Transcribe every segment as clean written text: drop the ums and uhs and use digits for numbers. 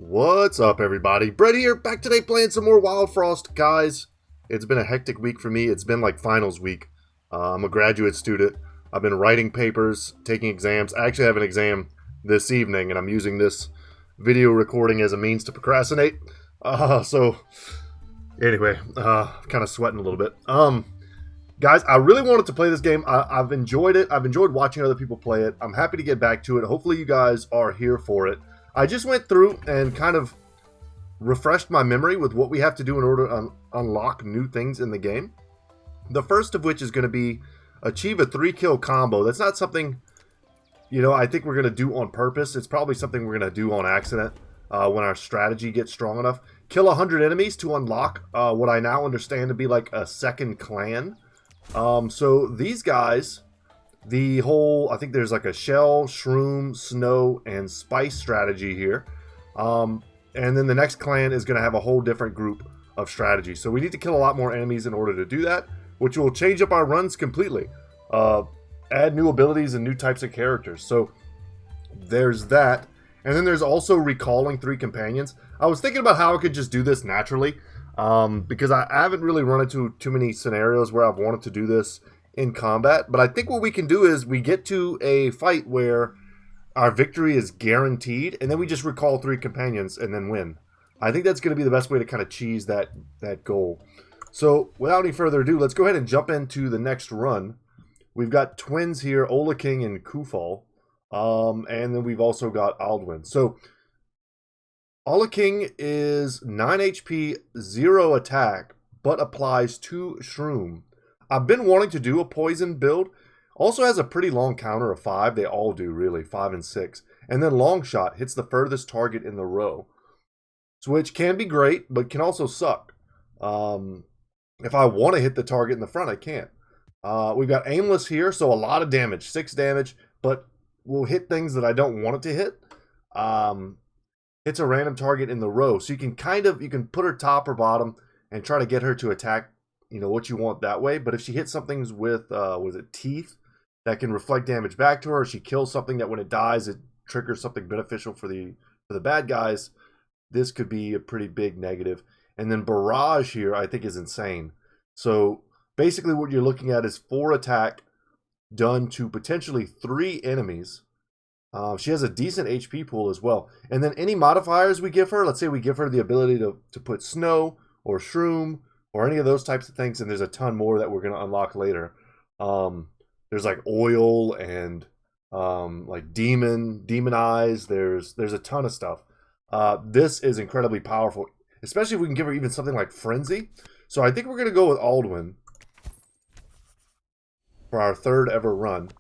What's up, everybody? Brett here, back today playing some more Wildfrost. Guys, it's been a hectic week for me. It's been like finals week. I'm a graduate student. I've been writing papers, taking exams. I actually have an exam this evening, and I'm using this video recording as a means to procrastinate. Anyway, kind of sweating a little bit. Guys, I really wanted to play this game. I've enjoyed it. I've enjoyed watching other people play it. I'm happy to get back to it. Hopefully you guys are here for it. I just went through and kind of refreshed my memory with what we have to do in order to unlock new things in the game. The first of which is going to be achieve a 3-kill combo. That's not something, I think we're going to do on purpose. It's probably something we're going to do on accident when our strategy gets strong enough. Kill 100 enemies to unlock what I now understand to be like a second clan. So these guys... I think there's like a shell, shroom, snow, and spice strategy here. And then the next clan is going to have a whole different group of strategy. So we need to kill a lot more enemies in order to do that, which will change up our runs completely. Add new abilities and new types of characters. So there's that. And then there's also recalling 3 companions. I was thinking about how I could just do this naturally. Because I haven't really run into too many scenarios where I've wanted to do this in combat, but I think what we can do is we get to a fight where our victory is guaranteed, and then we just recall 3 companions and then win. I think that's going to be the best way to kind of cheese that goal. So without any further ado, let's go ahead and jump into the next run. We've got twins here, Ola King and Kufal, and then we've also got Aldwin. So Ola King is 9 HP, 0 attack, but applies 2 shroom. I've been wanting to do a poison build. Also has a pretty long counter of 5. They all do, really. 5 and 6. And then long shot hits the furthest target in the row. Which can be great, but can also suck. If I want to hit the target in the front, I can't. We've got aimless here, so a lot of damage. 6 damage, but will hit things that I don't want it to hit. Hits a random target in the row. So you can put her top or bottom and try to get her to attack what you want that way. But if she hits something with teeth that can reflect damage back to her, or she kills something that when it dies it triggers something beneficial for the bad guys, this could be a pretty big negative. And then barrage here I think is insane. So basically what you're looking at is 4 attack done to potentially 3 enemies. She has a decent HP pool as well. And then any modifiers we give her, let's say we give her the ability to put snow or shroom or any of those types of things, and there's a ton more that we're going to unlock later. There's like oil and like demon eyes. There's a ton of stuff. This is incredibly powerful, especially if we can give her even something like frenzy. So I think we're going to go with Aldwin for our 3rd ever run.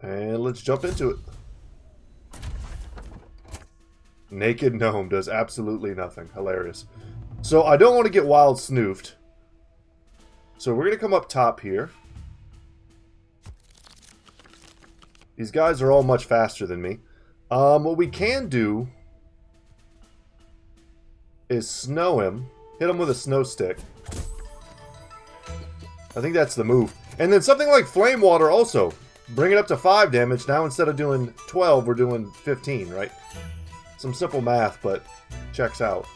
And let's jump into it. Naked gnome does absolutely nothing. Hilarious. So I don't want to get wild snoofed. So we're going to come up top here. These guys are all much faster than me. What we can do is snow him. Hit him with a snow stick. I think that's the move. And then something like flame water also. Bring it up to 5 damage. Now instead of doing 12, we're doing 15, right? Some simple math, but checks out.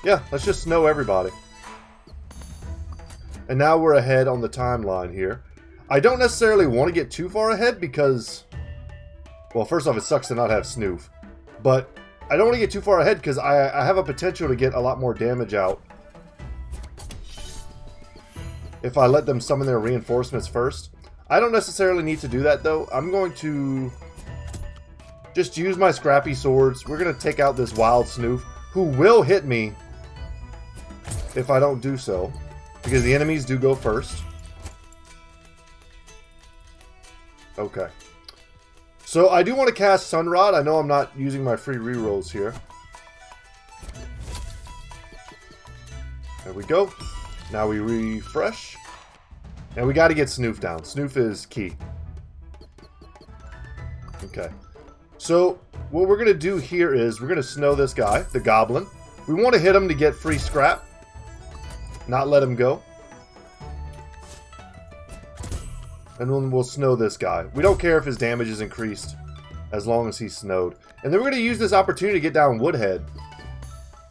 Yeah, let's just snow everybody. And now we're ahead on the timeline here. I don't necessarily want to get too far ahead because, well, first off, it sucks to not have snoof. But I don't want to get too far ahead because I have a potential to get a lot more damage out if I let them summon their reinforcements first. I don't necessarily need to do that, though. I'm going to just use my scrappy swords. We're going to take out this wild snoof, who will hit me if I don't do so, because the enemies do go first. Okay. So I do want to cast Sunrod. I know I'm not using my free rerolls here. There we go. Now we refresh. And we got to get Snoof down. Snoof is key. Okay. So what we're going to do here is we're going to snow this guy, the goblin. We want to hit him to get free scrap. Not let him go. And then we'll snow this guy. We don't care if his damage is increased as long as he's snowed. And then we're going to use this opportunity to get down Woodhead,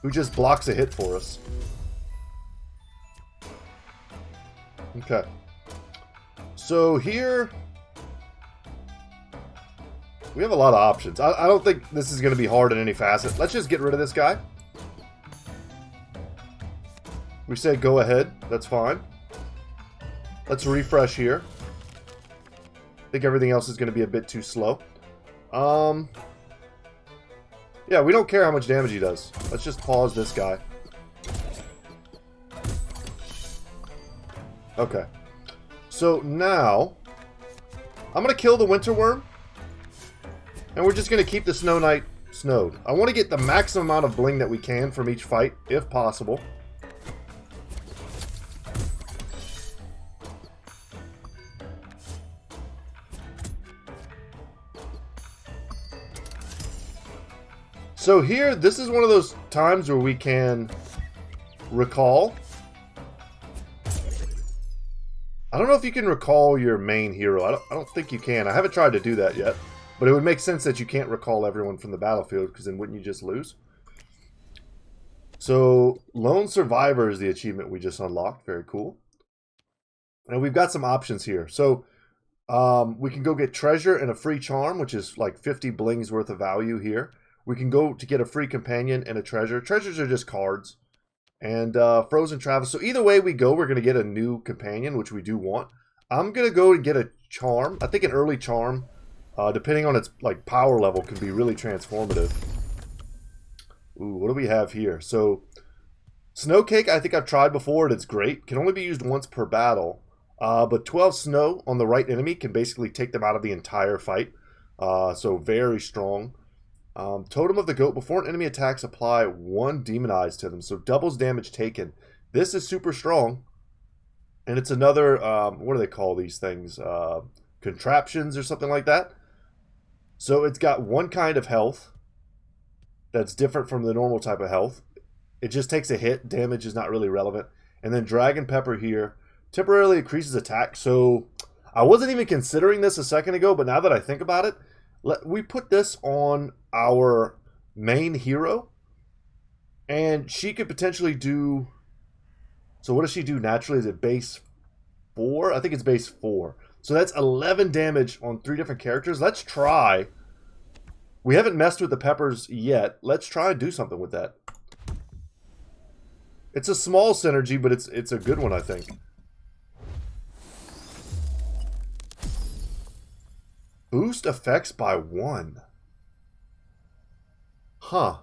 who just blocks a hit for us. Okay. So here, we have a lot of options. I don't think this is going to be hard in any facet. Let's just get rid of this guy. We say go ahead. That's fine. Let's refresh here. I think everything else is going to be a bit too slow. Yeah, we don't care how much damage he does. Let's just pause this guy. Okay. So now, I'm going to kill the Winter Worm. And we're just going to keep the Snow Knight snowed. I want to get the maximum amount of bling that we can from each fight, if possible. So here, this is one of those times where we can recall. I don't know if you can recall your main hero. I don't think you can. I haven't tried to do that yet. But it would make sense that you can't recall everyone from the battlefield, because then wouldn't you just lose? So, Lone Survivor is the achievement we just unlocked. Very cool. And we've got some options here. So, we can go get treasure and a free charm, which is like 50 blings worth of value here. We can go to get a free companion and a treasure. Treasures are just cards. And Frozen Travel. So either way we go, we're going to get a new companion, which we do want. I'm going to go and get a charm. I think an early charm, depending on its like power level, can be really transformative. Ooh, what do we have here? So, Snow Cake, I think I've tried before, and it's great. Can only be used once per battle. But 12 snow on the right enemy can basically take them out of the entire fight. So very strong. Totem of the Goat. Before an enemy attacks, apply 1 Demonize to them. So doubles damage taken. This is super strong. And it's another, what do they call these things? Contraptions or something like that. So it's got 1 kind of health that's different from the normal type of health. It just takes a hit. Damage is not really relevant. And then Dragon Pepper here temporarily increases attack. So I wasn't even considering this a second ago, but now that I think about it, we put this on our main hero, and she could potentially do... So what does she do naturally? Is it base 4? I think it's base 4. So that's 11 damage on 3 different characters. Let's try. We haven't messed with the peppers yet. Let's try and do something with that. It's a small synergy, but it's a good one, I think. Boost effects by 1. Huh.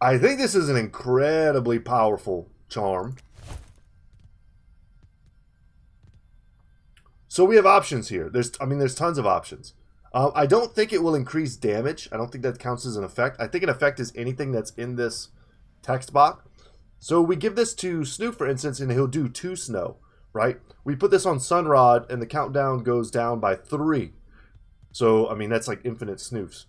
I think this is an incredibly powerful charm. So we have options here. There's tons of options. I don't think it will increase damage. I don't think that counts as an effect. I think an effect is anything that's in this text box. So we give this to Snoop, for instance, and he'll do 2 snow, right? We put this on Sunrod, and the countdown goes down by 3. So, I mean, that's like infinite Snoops.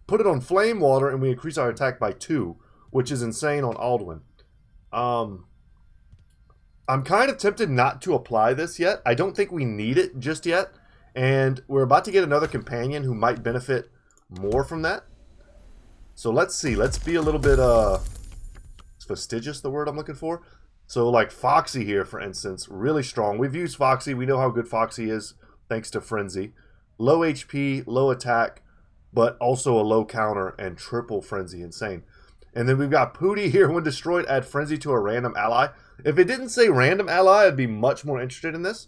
Put it on Flame Water, and we increase our attack by 2, which is insane on Alduin. I'm kind of tempted not to apply this yet. I don't think we need it just yet. And we're about to get another companion who might benefit more from that. So let's see. Let's be a little bit fastidious, the word I'm looking for. So like Foxy here, for instance, really strong. We've used Foxy. We know how good Foxy is thanks to Frenzy. Low HP, low attack, but also a low counter and triple Frenzy. Insane. And then we've got Pooty here. When destroyed, add Frenzy to a random ally. If it didn't say random ally, I'd be much more interested in this.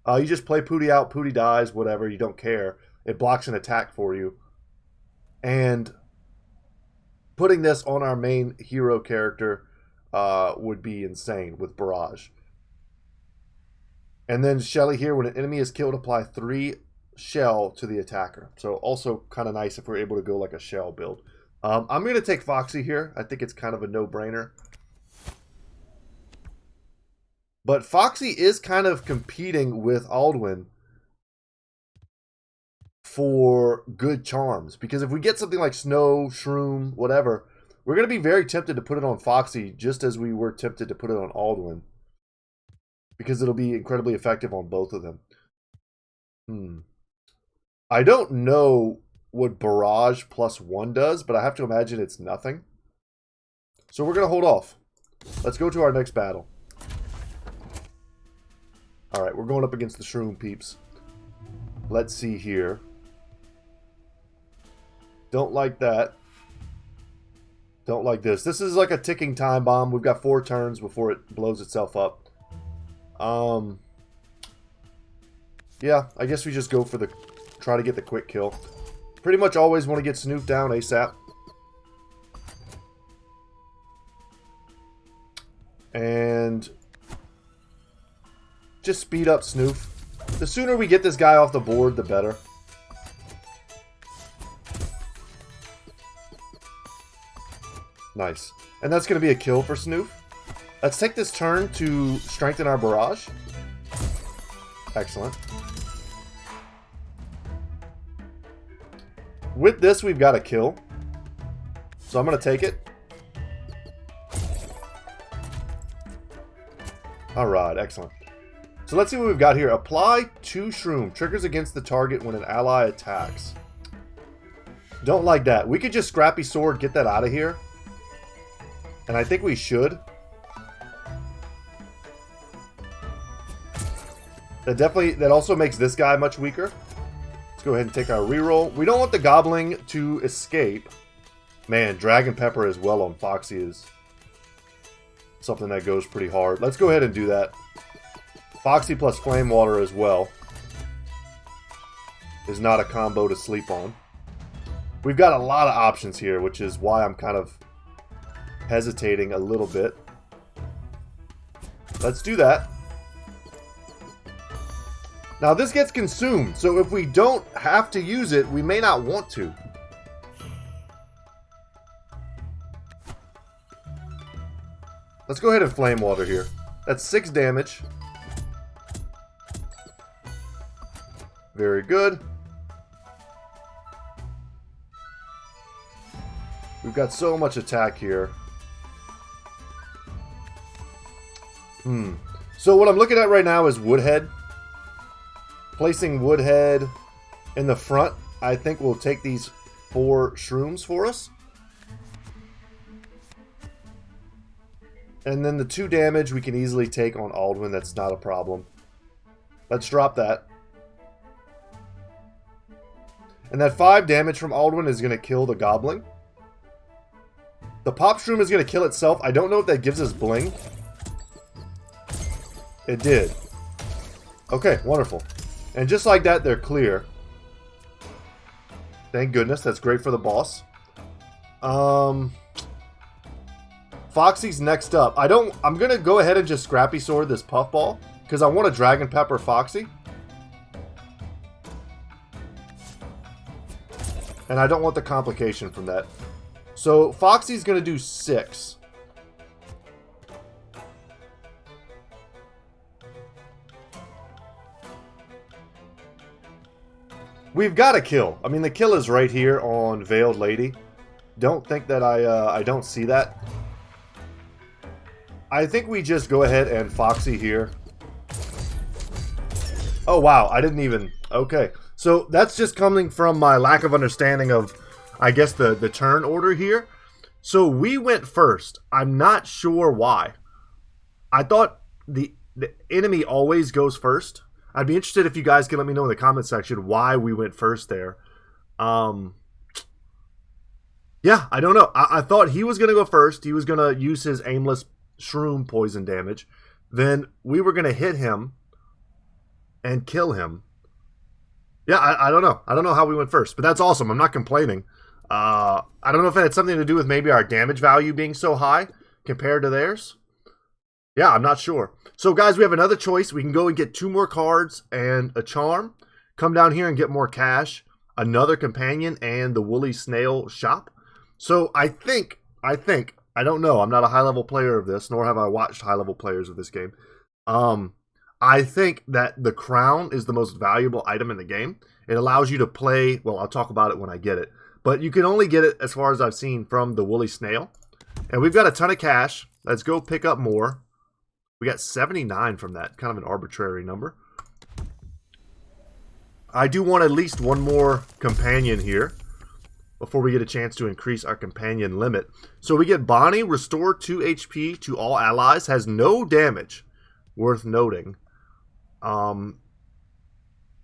You just play Pooty out, Pooty dies, whatever, you don't care. It blocks an attack for you. And putting this on our main hero character would be insane with Barrage. And then Shelly here, when an enemy is killed, apply 3 shell to the attacker. So also kind of nice if we're able to go like a shell build. I'm going to take Foxy here. I think it's kind of a no-brainer. But Foxy is kind of competing with Alduin for good charms. Because if we get something like Snow, Shroom, whatever, we're going to be very tempted to put it on Foxy just as we were tempted to put it on Alduin. Because it'll be incredibly effective on both of them. Hmm. I don't know what barrage +1 does, but I have to imagine it's nothing. So we're going to hold off. Let's go to our next battle. Alright, we're going up against the shroom peeps. Let's see here. Don't like that. Don't like this. This is like a ticking time bomb. We've got 4 turns before it blows itself up. Yeah, I guess we just go for the... Try to get the quick kill. Pretty much always want to get Snoof down ASAP. And... just speed up Snoof. The sooner we get this guy off the board, the better. Nice. And that's going to be a kill for Snoof. Let's take this turn to strengthen our barrage. Excellent. With this, we've got a kill. So I'm going to take it. Alright, excellent. So let's see what we've got here. Apply 2 Shroom. Triggers against the target when an ally attacks. Don't like that. We could just Scrappy Sword, get that out of here. And I think we should. That also makes this guy much weaker. Let's go ahead and take our reroll. We don't want the Goblin to escape. Man, Dragon Pepper as well on Foxy is something that goes pretty hard. Let's go ahead and do that. Foxy plus Flame Water as well is not a combo to sleep on. We've got a lot of options here, which is why I'm kind of hesitating a little bit. Let's do that. Now this gets consumed, so if we don't have to use it, we may not want to. Let's go ahead and Flame Water here. That's 6 damage. Very good. We've got so much attack here. So what I'm looking at right now is Woodhead. Placing Woodhead in the front, I think will take these 4 Shrooms for us. And then the 2 damage we can easily take on Aldwin. That's not a problem. Let's drop that. And that 5 damage from Aldwin is going to kill the Goblin. The Pop Shroom is going to kill itself. I don't know if that gives us Bling. It did. Okay, wonderful. And just like that, they're clear. Thank goodness. That's great for the boss. Foxy's next up. I'm going to go ahead and just Scrappy Sword this Puffball, because I want a Dragon Pepper Foxy. And I don't want the complication from that. So Foxy's going to do 6. We've got a kill. I mean, the kill is right here on Veiled Lady. Don't think that I don't see that. I think we just go ahead and Foxy here. Oh, wow. I didn't even... Okay. So that's just coming from my lack of understanding of, I guess, the turn order here. So we went first. I'm not sure why. I thought the enemy always goes first. I'd be interested if you guys can let me know in the comment section why we went first there. Yeah, I don't know. I thought he was going to go first. He was going to use his aimless shroom poison damage. Then we were going to hit him and kill him. Yeah, I don't know. I don't know how we went first, but that's awesome. I'm not complaining. I don't know if it had something to do with maybe our damage value being so high compared to theirs. Yeah, I'm not sure. So, guys, we have another choice. We can go and get 2 more cards and a charm. Come down here and get more cash. Another companion and the Woolly Snail shop. So, I don't know. I'm not a high-level player of this, nor have I watched high-level players of this game. I think that the crown is the most valuable item in the game. It allows you to play... Well, I'll talk about it when I get it. But you can only get it, as far as I've seen, from the Woolly Snail. And we've got a ton of cash. Let's go pick up more. We got 79 from that. Kind of an arbitrary number. I do want at least one more companion here before we get a chance to increase our companion limit. So we get Bonnie, restore 2 HP to all allies, has no damage, worth noting.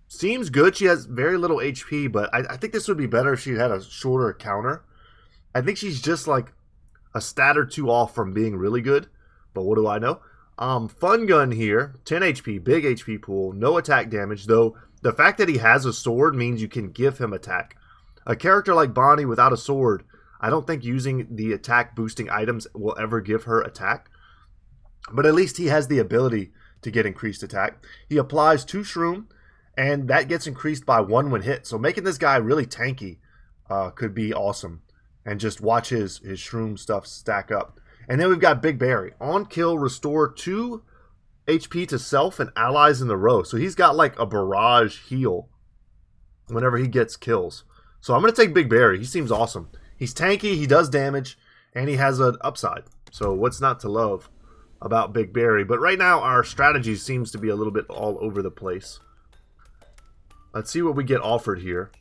Seems good. She has very little HP, but I think this would be better if she had a shorter counter. I think she's just like a stat or 2 off from being really good, but what do I know? Fun Gun here, 10 HP, big HP pool, no attack damage, though the fact that he has a sword means you can give him attack. A character like Bonnie without a sword, I don't think using the attack boosting items will ever give her attack. But at least he has the ability to get increased attack. He applies 2 Shroom, and that gets increased by 1 when hit. So making this guy really tanky could be awesome. And just watch his Shroom stuff stack up. And then we've got Big Berry. On kill, restore 2 HP to self and allies in the row. So he's got like a barrage heal whenever he gets kills. So I'm going to take Big Berry. He seems awesome. He's tanky, he does damage, and he has an upside. So what's not to love about Big Berry? But right now our strategy seems to be a little bit all over the place. Let's see what we get offered here.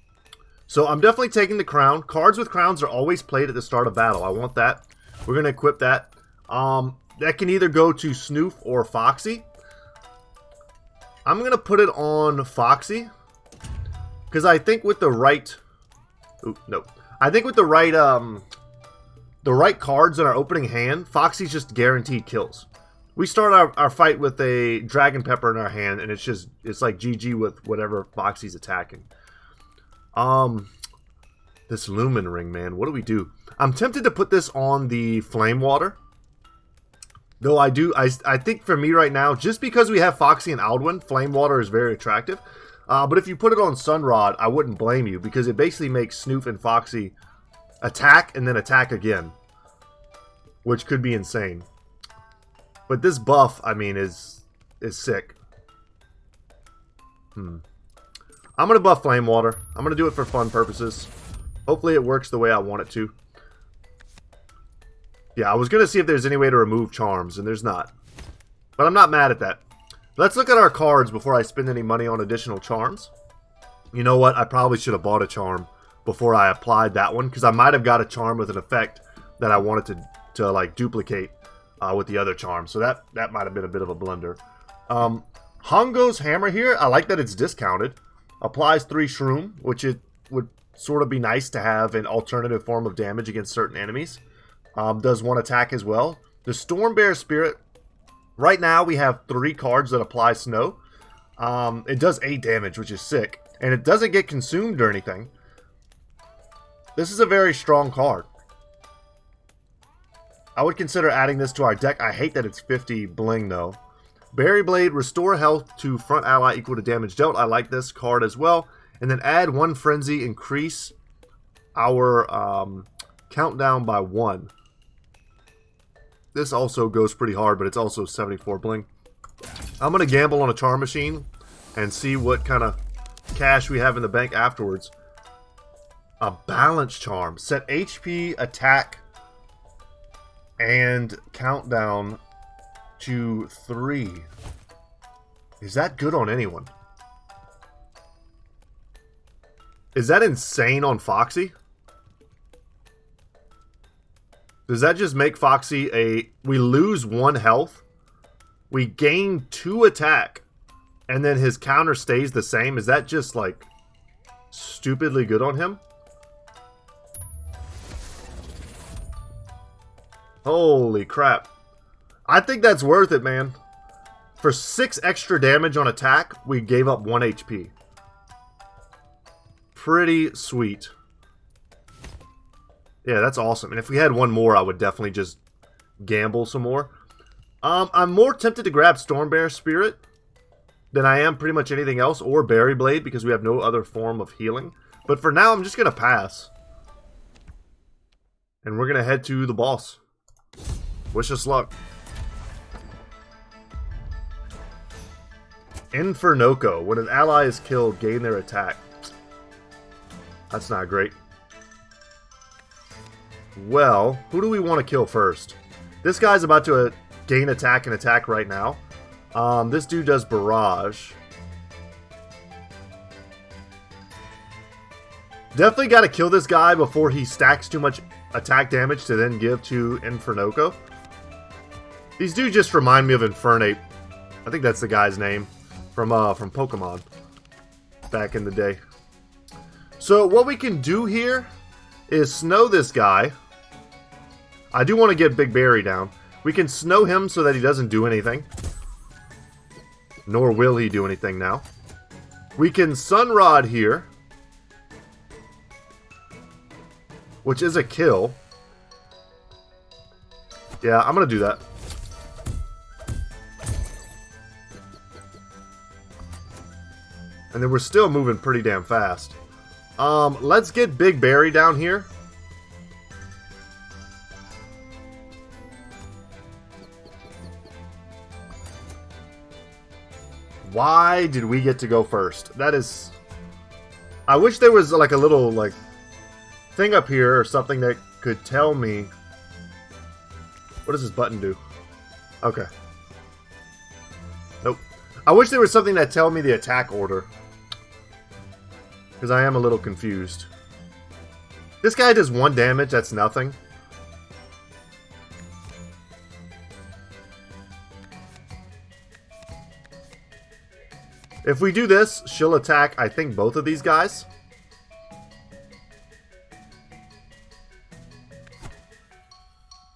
So I'm definitely taking the crown. Cards with crowns are always played at the start of battle. I want that. We're going to equip that. That can either go to Snoof or Foxy. I'm going to put it on Foxy, because I think with the right... Ooh, no. I think with the right cards in our opening hand, Foxy's just guaranteed kills. We start our fight with a Dragon Pepper in our hand, and it's like GG with whatever Foxy's attacking. This Lumen Ring, man. What do we do? I'm tempted to put this on the Flame Water. Though I think for me right now, just because we have Foxy and Alduin, Flame Water is very attractive. But if you put it on Sunrod, I wouldn't blame you, because it basically makes Snoof and Foxy attack and then attack again, which could be insane. But this buff, I mean, is sick. I'm going to buff Flame Water. I'm going to do it for fun purposes. Hopefully it works the way I want it to. Yeah, I was going to see if there's any way to remove charms, and there's not. But I'm not mad at that. Let's look at our cards before I spend any money on additional charms. You know what? I probably should have bought a charm before I applied that one, because I might have got a charm with an effect that I wanted to like duplicate with the other charm. So that might have been a bit of a blunder. Hongo's Hammer here, I like that it's discounted. Applies 3 Shroom, which it would sort of be nice to have an alternative form of damage against certain enemies. Does 1 attack as well. The Storm Bear Spirit, right now we have 3 cards that apply snow. It does 8 damage, which is sick. And it doesn't get consumed or anything. This is a very strong card. I would consider adding this to our deck. I hate that it's 50 bling though. Berry Blade, restore health to front ally equal to damage dealt. I like this card as well. And then add 1 Frenzy, increase our countdown by 1. This also goes pretty hard, but it's also 74 bling. I'm going to gamble on a Charm Machine and see what kind of cash we have in the bank afterwards. A Balance Charm. Set HP, attack, and countdown to 3. Is that good on anyone? Is that insane on Foxy? Does that just make Foxy we lose 1 health, we gain 2 attack, and then his counter stays the same? Is that just like stupidly good on him? Holy crap. I think that's worth it, man. For 6 extra damage on attack, we gave up 1 HP. Pretty sweet. Yeah, that's awesome. And if we had 1 more, I would definitely just gamble some more. I'm more tempted to grab Storm Bear Spirit than I am pretty much anything else, or Berry Blade, because we have no other form of healing. But for now, I'm just going to pass. And we're going to head to the boss. Wish us luck. Infernoco. When an ally is killed, gain their attack. That's not great. Well, who do we want to kill first? This guy's about to gain attack and attack right now. This dude does barrage. Definitely got to kill this guy before he stacks too much attack damage to then give to Infernoco. These do just remind me of Infernape. I think that's the guy's name from Pokemon back in the day. So what we can do here is snow this guy. I do want to get Big Berry down. We can snow him so that he doesn't do anything. Nor will he do anything now. We can Sunrod here, which is a kill. Yeah, I'm going to do that. And then we're still moving pretty damn fast. Let's get Big Berry down here. Why did we get to go first? That is... I wish there was like a little like thing up here or something that could tell me... What does this button do? Okay. Nope. I wish there was something that tell me the attack order. Because I am a little confused. This guy does 1 damage, that's nothing. If we do this, she'll attack, I think, both of these guys.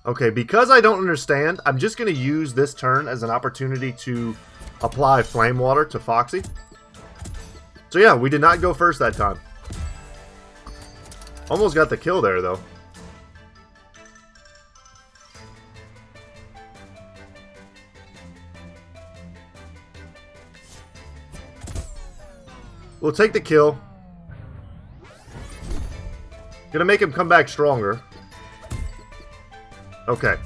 Okay, because I don't understand, I'm just going to use this turn as an opportunity to apply Flame Water to Foxy. So yeah, we did not go first that time. Almost got the kill there, though. We'll take the kill. Gonna make him come back stronger. Okay.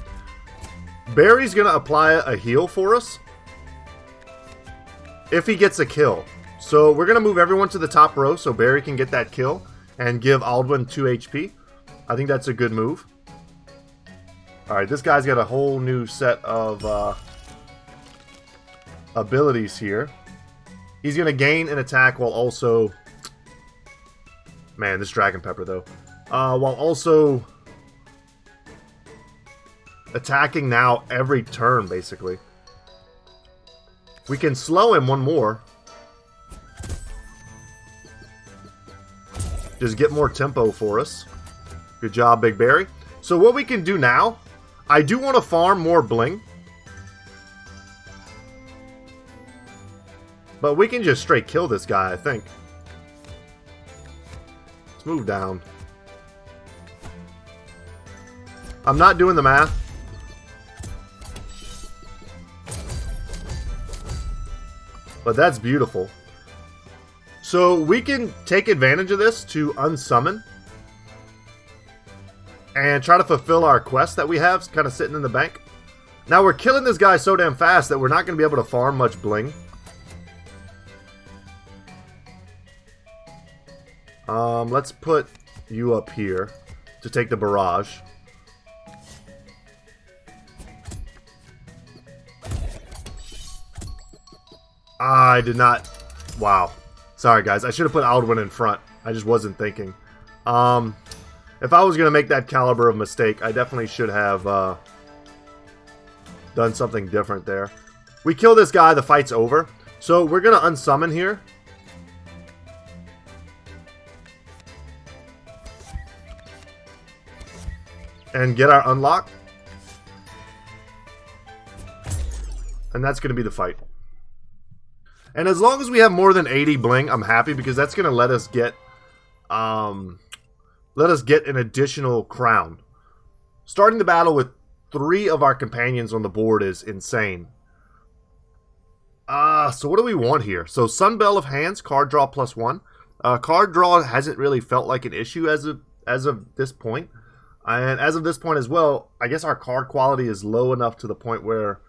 Barry's gonna apply a heal for us. If he gets a kill. So we're gonna move everyone to the top row so Barry can get that kill and give Aldwin 2 HP. I think that's a good move. Alright, this guy's got a whole new set of abilities here. He's going to gain an attack while also... Man, this Dragon Pepper, though. While also... attacking now every turn, basically. We can slow him one more. Just get more tempo for us. Good job, Big Berry. So what we can do now... I do want to farm more bling. But we can just straight kill this guy, I think. Let's move down. I'm not doing the math. But that's beautiful. So we can take advantage of this to unsummon. And try to fulfill our quest that we have kind of sitting in the bank. Now we're killing this guy so damn fast that we're not going to be able to farm much bling. Let's put you up here to take the barrage. I did not... Wow. Sorry, guys. I should have put Aldwin in front. I just wasn't thinking. If I was going to make that caliber of mistake, I definitely should have done something different there. We kill this guy, the fight's over. So we're going to unsummon here. And get our unlock. And that's going to be the fight. And as long as we have more than 80 bling, I'm happy because that's going to let us get an additional crown. Starting the battle with 3 of our companions on the board is insane. So what do we want here? So Sunbell of Hands, card draw +1. Card draw hasn't really felt like an issue as of this point. And as of this point as well, I guess our card quality is low enough to the point where,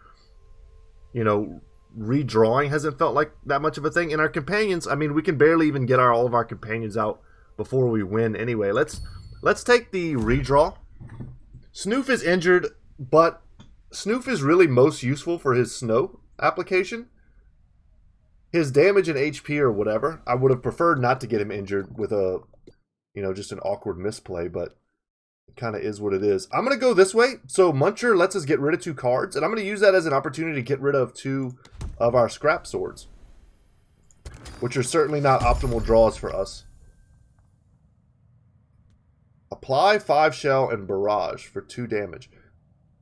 you know, redrawing hasn't felt like that much of a thing. And our companions, I mean, we can barely even get all of our companions out before we win anyway. Let's take the redraw. Snoof is injured, but Snoof is really most useful for his snow application. His damage and HP or whatever, I would have preferred not to get him injured with a you know, just an awkward misplay, but it kind of is what it is. I'm going to go this way. So Muncher lets us get rid of 2 cards, and I'm going to use that as an opportunity to get rid of 2 of our scrap swords, which are certainly not optimal draws for us. Apply 5 shell and barrage for 2 damage.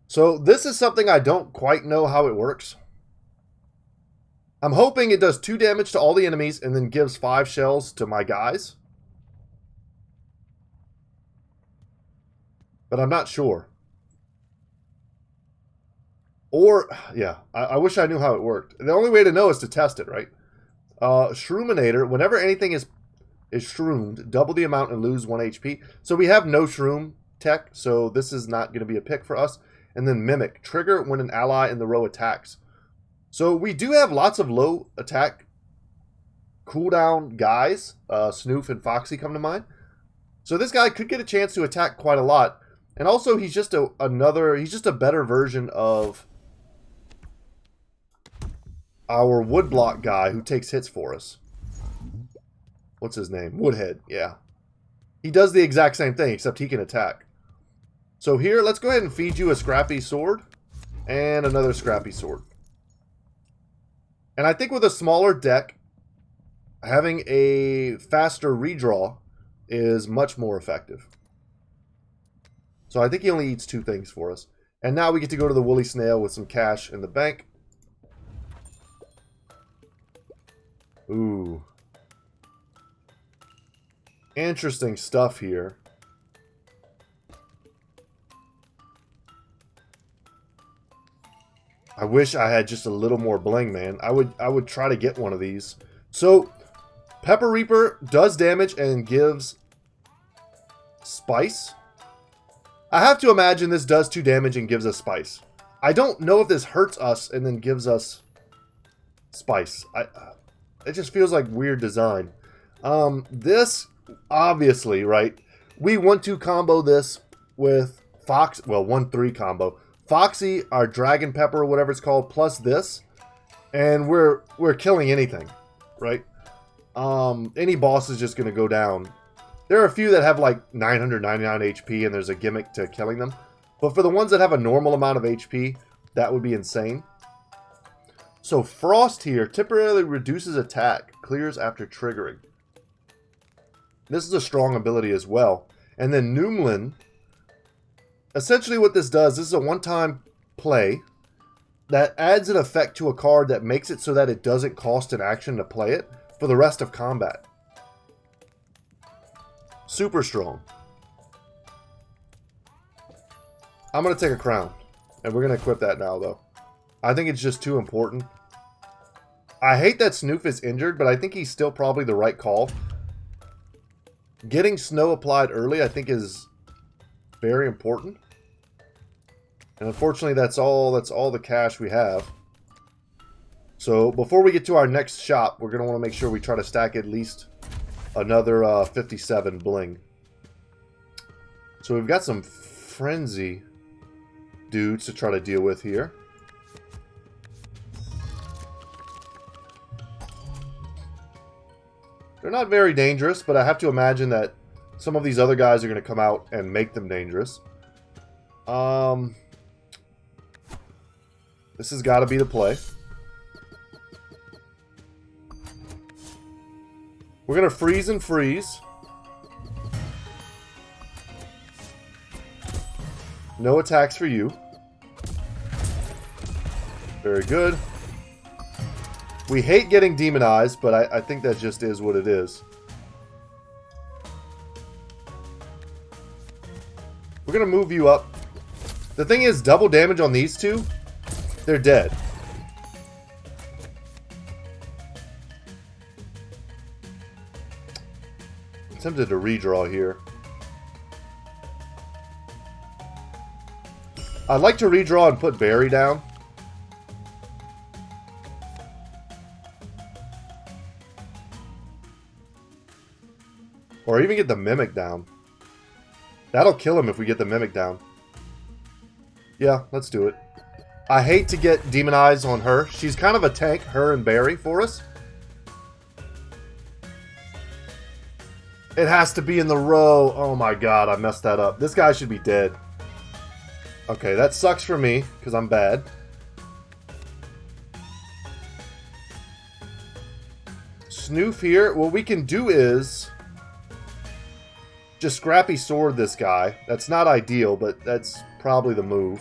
So this is something I don't quite know how it works. I'm hoping it does 2 damage to all the enemies and then gives 5 shells to my guys. But I'm not sure. Or, yeah, I wish I knew how it worked. The only way to know is to test it, right? Shroominator, whenever anything is shroomed, double the amount and lose 1 HP. So we have no shroom tech, so this is not going to be a pick for us. And then Mimic, trigger when an ally in the row attacks. So we do have lots of low attack cooldown guys. Snoof and Foxy come to mind. So this guy could get a chance to attack quite a lot. And also he's just he's just a better version of our woodblock guy who takes hits for us. What's his name? Woodhead, yeah. He does the exact same thing, except he can attack. So here, let's go ahead and feed you a scrappy sword and another scrappy sword. And I think with a smaller deck, having a faster redraw is much more effective. So I think he only eats 2 things for us. And now we get to go to the Woolly Snail with some cash in the bank. Ooh. Interesting stuff here. I wish I had just a little more bling, man. I would try to get one of these. So, Pepper Reaper does damage and gives spice. I have to imagine this does 2 damage and gives us spice. I don't know if this hurts us and then gives us spice. It just feels like weird design. This, obviously, right? We want to combo this with Fox. Well, 1-3 combo. Foxy, our Dragon Pepper, or whatever it's called, plus this. And we're killing anything, right? Any boss is just going to go down. There are a few that have like 999 HP and there's a gimmick to killing them. But for the ones that have a normal amount of HP, that would be insane. So Frost here temporarily reduces attack, clears after triggering. This is a strong ability as well. And then Noomlin, essentially what this does, this is a one-time play that adds an effect to a card that makes it so that it doesn't cost an action to play it for the rest of combat. Super strong. I'm going to take a crown. And we're going to equip that now, though. I think it's just too important. I hate that Snoof is injured, but I think he's still probably the right call. Getting snow applied early, I think, is very important. And unfortunately, that's all the cash we have. So before we get to our next shop, we're going to want to make sure we try to stack at least another 57 bling. So we've got some frenzy dudes to try to deal with here. They're not very dangerous, but I have to imagine that some of these other guys are going to come out and make them dangerous. This has got to be the play. We're going to freeze and freeze. No attacks for you. Very good. We hate getting demonized, but I think that just is what it is. We're going to move you up. The thing is, double damage on these two, they're dead. I'm tempted to redraw here. I'd like to redraw and put Barry down. Or even get the Mimic down. That'll kill him if we get the Mimic down. Yeah, let's do it. I hate to get demonized on her. She's kind of a tank, her and Barry, for us. It has to be in the row. Oh my god, I messed that up. This guy should be dead. Okay, that sucks for me, because I'm bad. Snoof here. What we can do is just scrappy sword this guy. That's not ideal, but that's probably the move.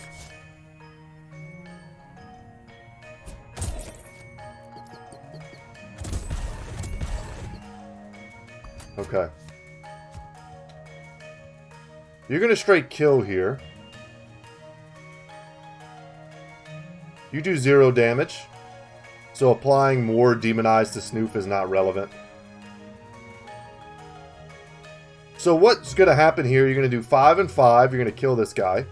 Okay. You're going to straight kill here. You do 0 damage. So applying more Demonize to Snoof is not relevant. So what's going to happen here, you're going to do 5 and 5. You're going to kill this guy.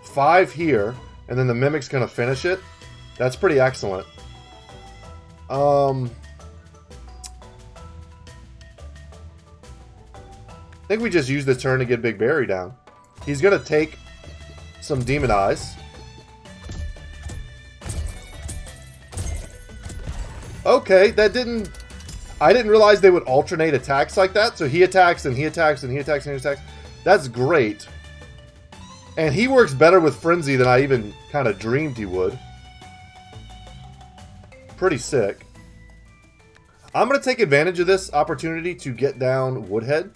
5 here. And then the Mimic's going to finish it. That's pretty excellent. I think we just use this turn to get Big Barry down. He's going to take some Demonize. Okay, that didn't... I didn't realize they would alternate attacks like that. So he attacks, and he attacks, and he attacks, and he attacks. That's great. And he works better with Frenzy than I even kind of dreamed he would. Pretty sick. I'm going to take advantage of this opportunity to get down Woodhead.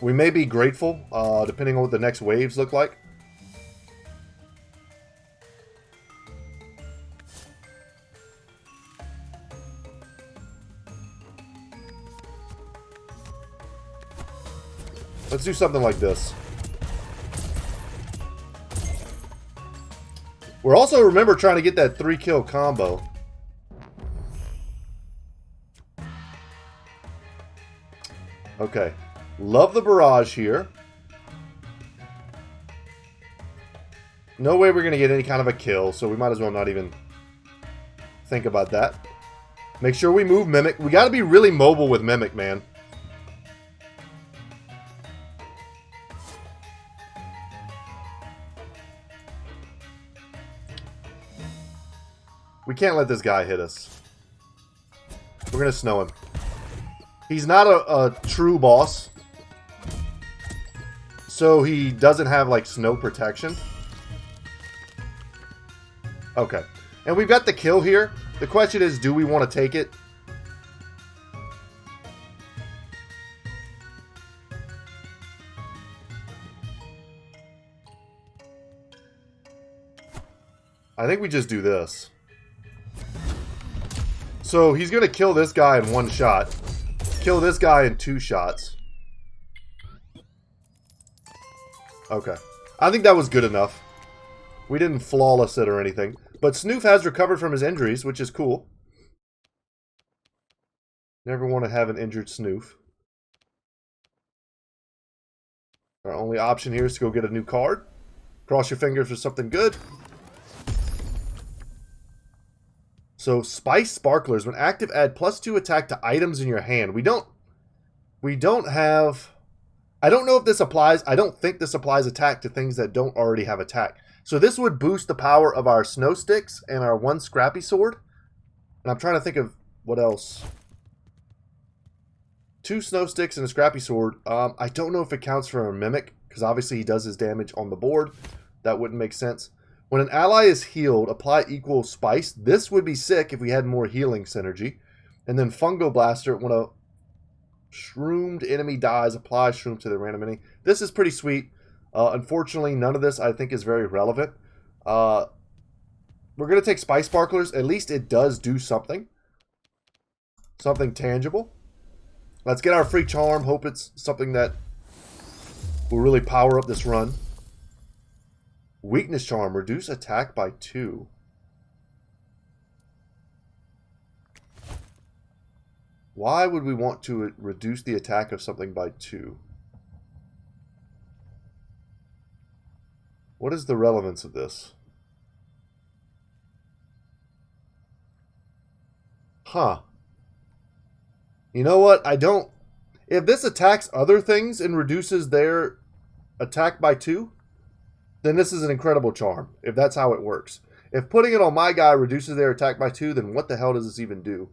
We may be grateful, depending on what the next waves look like. Let's do something like this. We're also, remember, trying to get that 3-kill combo. Okay. Love the barrage here. No way we're going to get any kind of a kill, so we might as well not even think about that. Make sure we move Mimic. We got to be really mobile with Mimic, man. We can't let this guy hit us. We're going to snow him. He's not a true boss. So he doesn't have, like, snow protection. Okay. And we've got the kill here. The question is, do we want to take it? I think we just do this. So he's going to kill this guy in 1 shot. Kill this guy in 2 shots. Okay. I think that was good enough. We didn't flawless it or anything. But Snoof has recovered from his injuries, which is cool. Never want to have an injured Snoof. Our only option here is to go get a new card. Cross your fingers for something good. So, Spice Sparklers. When active, add +2 attack to items in your hand. We don't have... I don't know if this applies. I don't think this applies attack to things that don't already have attack. So this would boost the power of our snow sticks and our 1 scrappy sword. And I'm trying to think of what else. 2 snow sticks and a scrappy sword. I don't know if it counts for a Mimic, because obviously he does his damage on the board. That wouldn't make sense. When an ally is healed, apply equal spice. This would be sick if we had more healing synergy. And then Fungo Blaster, when a shroomed enemy dies, apply shroom to the random enemy. This is pretty sweet. Unfortunately, none of this I think is very relevant. We're going to take Spice Sparklers. At least it does do something. Something tangible. Let's get our free charm. Hope it's something that will really power up this run. Weakness charm. Reduce attack by 2. Why would we want to reduce the attack of something by 2? What is the relevance of this? Huh. You know what? I don't... If this attacks other things and reduces their attack by 2, then this is an incredible charm, if that's how it works. If putting it on my guy reduces their attack by 2, then what the hell does this even do?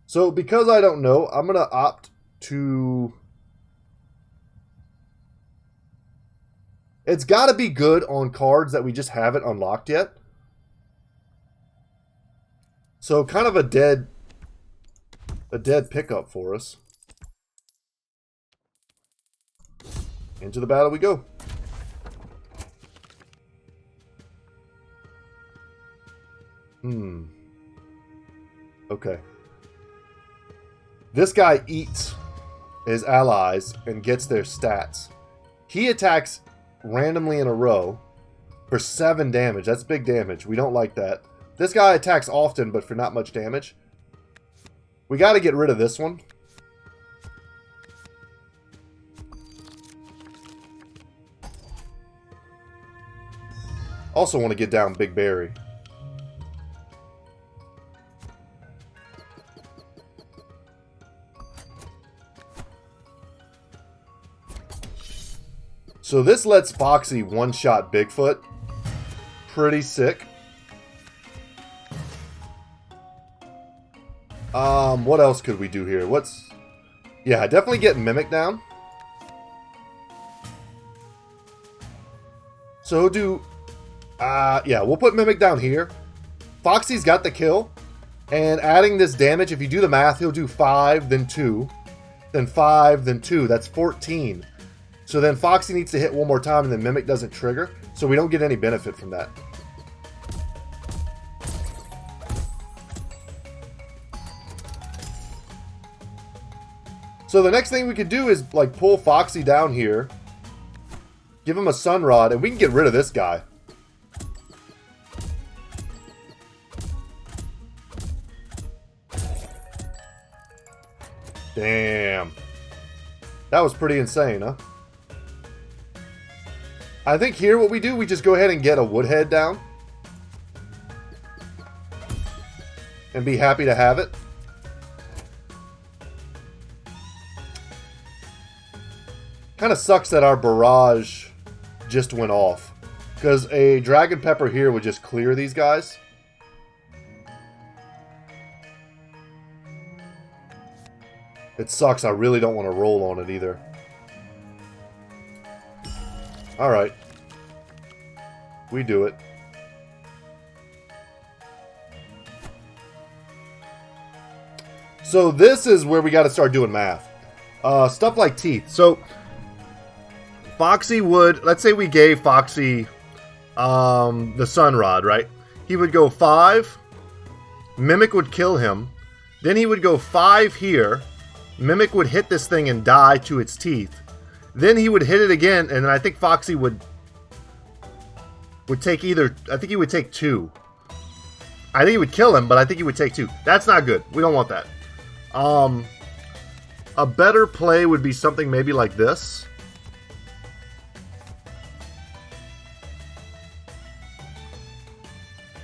So because I don't know, I'm going to opt to... It's got to be good on cards that we just haven't unlocked yet. So kind of a dead pickup for us. Into the battle we go. Okay. This guy eats his allies and gets their stats. He attacks randomly in a row for 7 damage. That's big damage. We don't like that. This guy attacks often, but for not much damage. We got to get rid of this one. Also want to get down Big Berry. So this lets Foxy one-shot Bigfoot. Pretty sick. What else could we do here? Yeah, definitely get Mimic down. So yeah, we'll put Mimic down here. Foxy's got the kill. And adding this damage, if you do the math, he'll do 5, then 2, then 5, then 2. That's 14. So then Foxy needs to hit one more time and then Mimic doesn't trigger. So we don't get any benefit from that. So the next thing we could do is like pull Foxy down here. Give him a Sun Rod and we can get rid of this guy. Damn. That was pretty insane, huh? I think here what we do, we just go ahead and get a Woodhead down. And be happy to have it. Kind of sucks that our barrage just went off. Because a Dragon Pepper here would just clear these guys. It sucks. I really don't want to roll on it either. Alright. We do it. So this is where we got to start doing math. Stuff like teeth. So Foxy would, let's say we gave Foxy the Sun Rod, right? He would go 5. Mimic would kill him. Then he would go 5 here. Mimic would hit this thing and die to its teeth. Then he would hit it again, and I think Foxy would take either... I think he would take 2. I think he would kill him, but I think he would take 2. That's not good. We don't want that. A better play would be something maybe like this.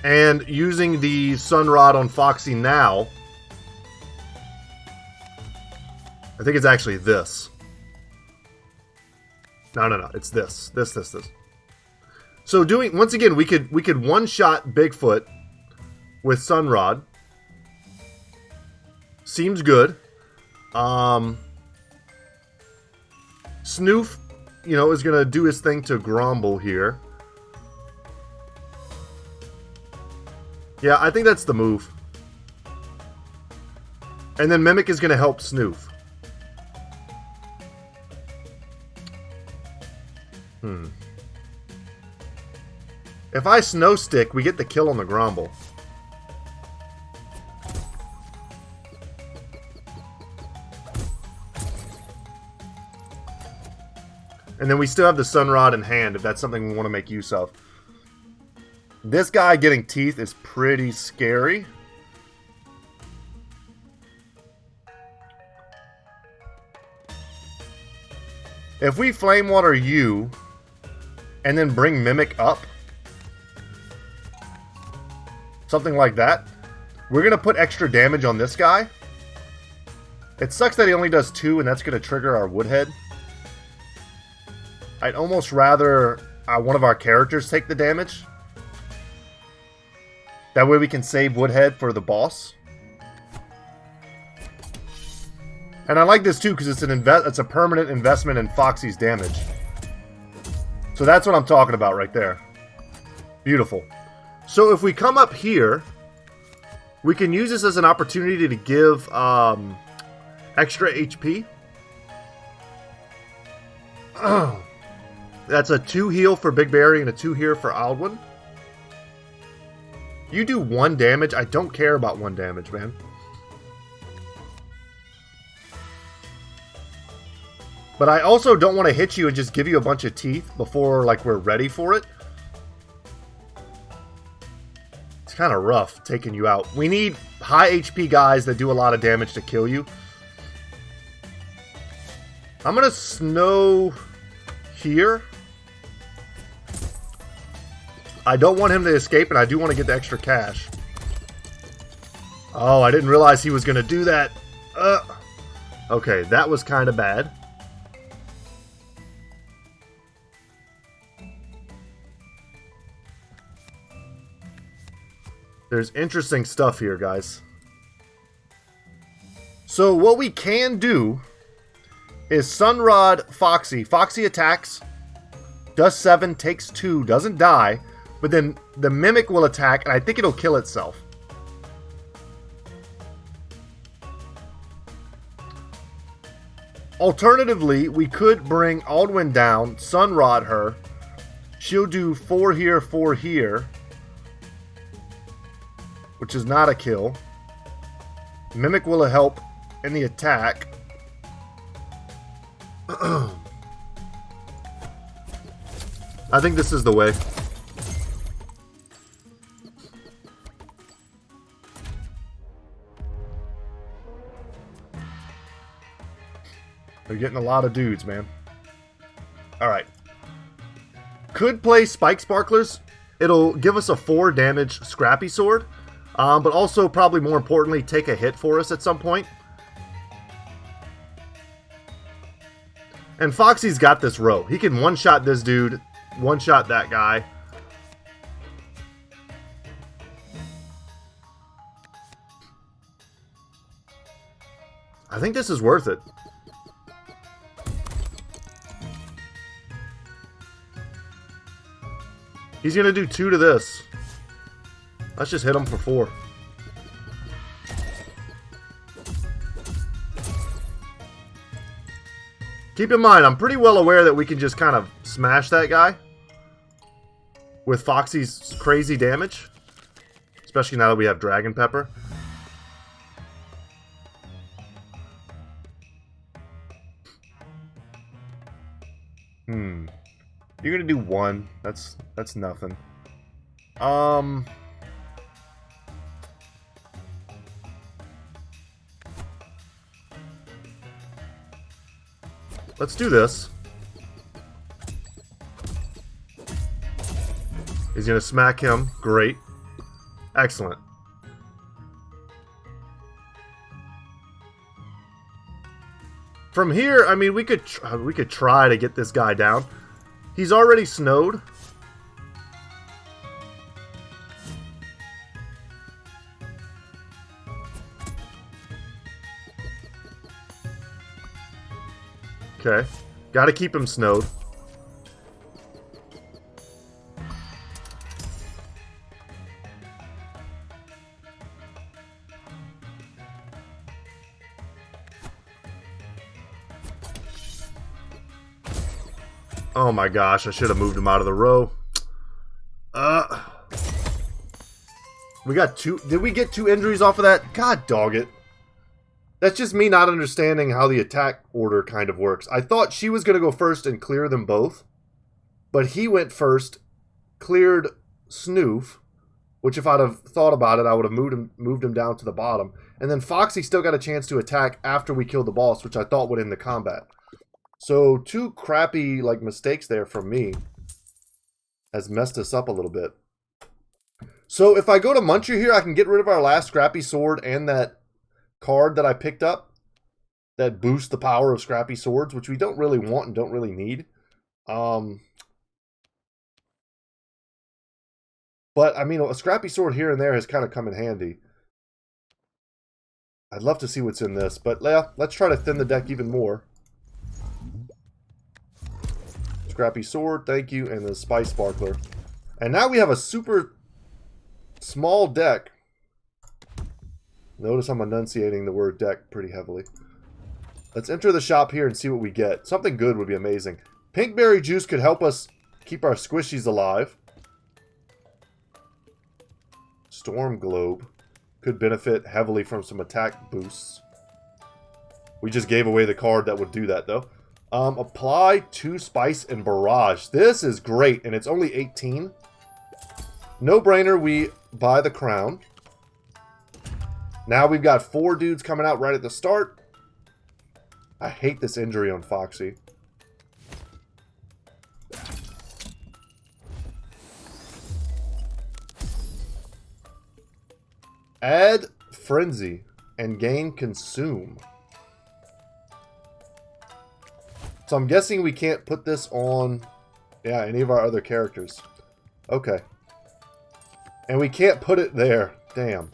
And using the Sun Rod on Foxy now... I think it's actually this. No. It's this. This. So once again, we could one-shot Bigfoot with Sun Rod. Seems good. Snoof, is gonna do his thing to Grumble here. Yeah, I think that's the move. And then Mimic is gonna help Snoof. If I Snow Stick, we get the kill on the Grumble. And then we still have the Sun Rod in hand if that's something we want to make use of. This guy getting teeth is pretty scary. If we Flame Water you and then bring Mimic up, something like that, we're going to put extra damage on this guy. It sucks that he only does 2 and that's going to trigger our Woodhead. I'd almost rather one of our characters take the damage. That way we can save Woodhead for the boss. And I like this too because it's a permanent investment in Foxy's damage. So that's what I'm talking about right there. Beautiful. So if we come up here, we can use this as an opportunity to give extra HP. That's a 2 heal for Big Berry and a 2 here for Aldwin. You do 1 damage. I don't care about 1 damage, man. But I also don't want to hit you and just give you a bunch of teeth before, like, we're ready for it. It's kind of rough taking you out. We need high HP guys that do a lot of damage to kill you. I'm going to snow here. I don't want him to escape, and I do want to get the extra cash. Oh, I didn't realize he was going to do that. Okay, that was kind of bad. There's interesting stuff here, guys. So what we can do is Sunrod Foxy. Foxy attacks, does 7, takes 2, doesn't die, but then the Mimic will attack, and I think it'll kill itself. Alternatively, we could bring Aldwin down, Sunrod her. She'll do 4 here, 4 here. Which is not a kill. Mimic will help in the attack. I think this is the way. They're getting a lot of dudes, man. Alright. Could play Spike Sparklers. It'll give us a 4 damage Scrappy Sword. But also, probably more importantly, take a hit for us at some point. And Foxy's got this row. He can one-shot this dude, one-shot that guy. I think this is worth it. He's going to do 2 to this. Let's just hit him for 4. Keep in mind, I'm pretty well aware that we can just kind of smash that guy with Foxy's crazy damage. Especially now that we have Dragon Pepper. You're gonna do 1. That's nothing. Let's do this. He's gonna smack him. Great. Excellent. From here, I mean, we could try to get this guy down. He's already snowed. Okay. Gotta keep him snowed. Oh my gosh, I should have moved him out of the row. We got 2. Did we get 2 injuries off of that? God dog it. That's just me not understanding how the attack order kind of works. I thought she was going to go first and clear them both. But he went first, cleared Snoof, which if I'd have thought about it, I would have moved him down to the bottom. And then Foxy still got a chance to attack after we killed the boss, which I thought would end the combat. So 2 crappy like mistakes there from me has messed us up a little bit. So if I go to Muncher here, I can get rid of our last Scrappy Sword and that card that I picked up that boosts the power of Scrappy Swords, which we don't really want and don't really need. But I mean, a Scrappy Sword here and there has kind of come in handy. I'd love to see what's in this, but yeah, let's try to thin the deck even more. Scrappy sword, thank you, and the spice sparkler. And now we have a super small deck. Notice I'm enunciating the word deck pretty heavily. Let's enter the shop here and see what we get. Something good would be amazing. Pinkberry juice could help us keep our squishies alive. Storm globe could benefit heavily from some attack boosts. We just gave away the card that would do that, though. Apply 2 spice and barrage. This is great, and it's only 18. No brainer, we buy the crown. Now we've got 4 dudes coming out right at the start. I hate this injury on Foxy. Add Frenzy and gain Consume. So I'm guessing we can't put this on, yeah, any of our other characters. Okay. And we can't put it there. Damn.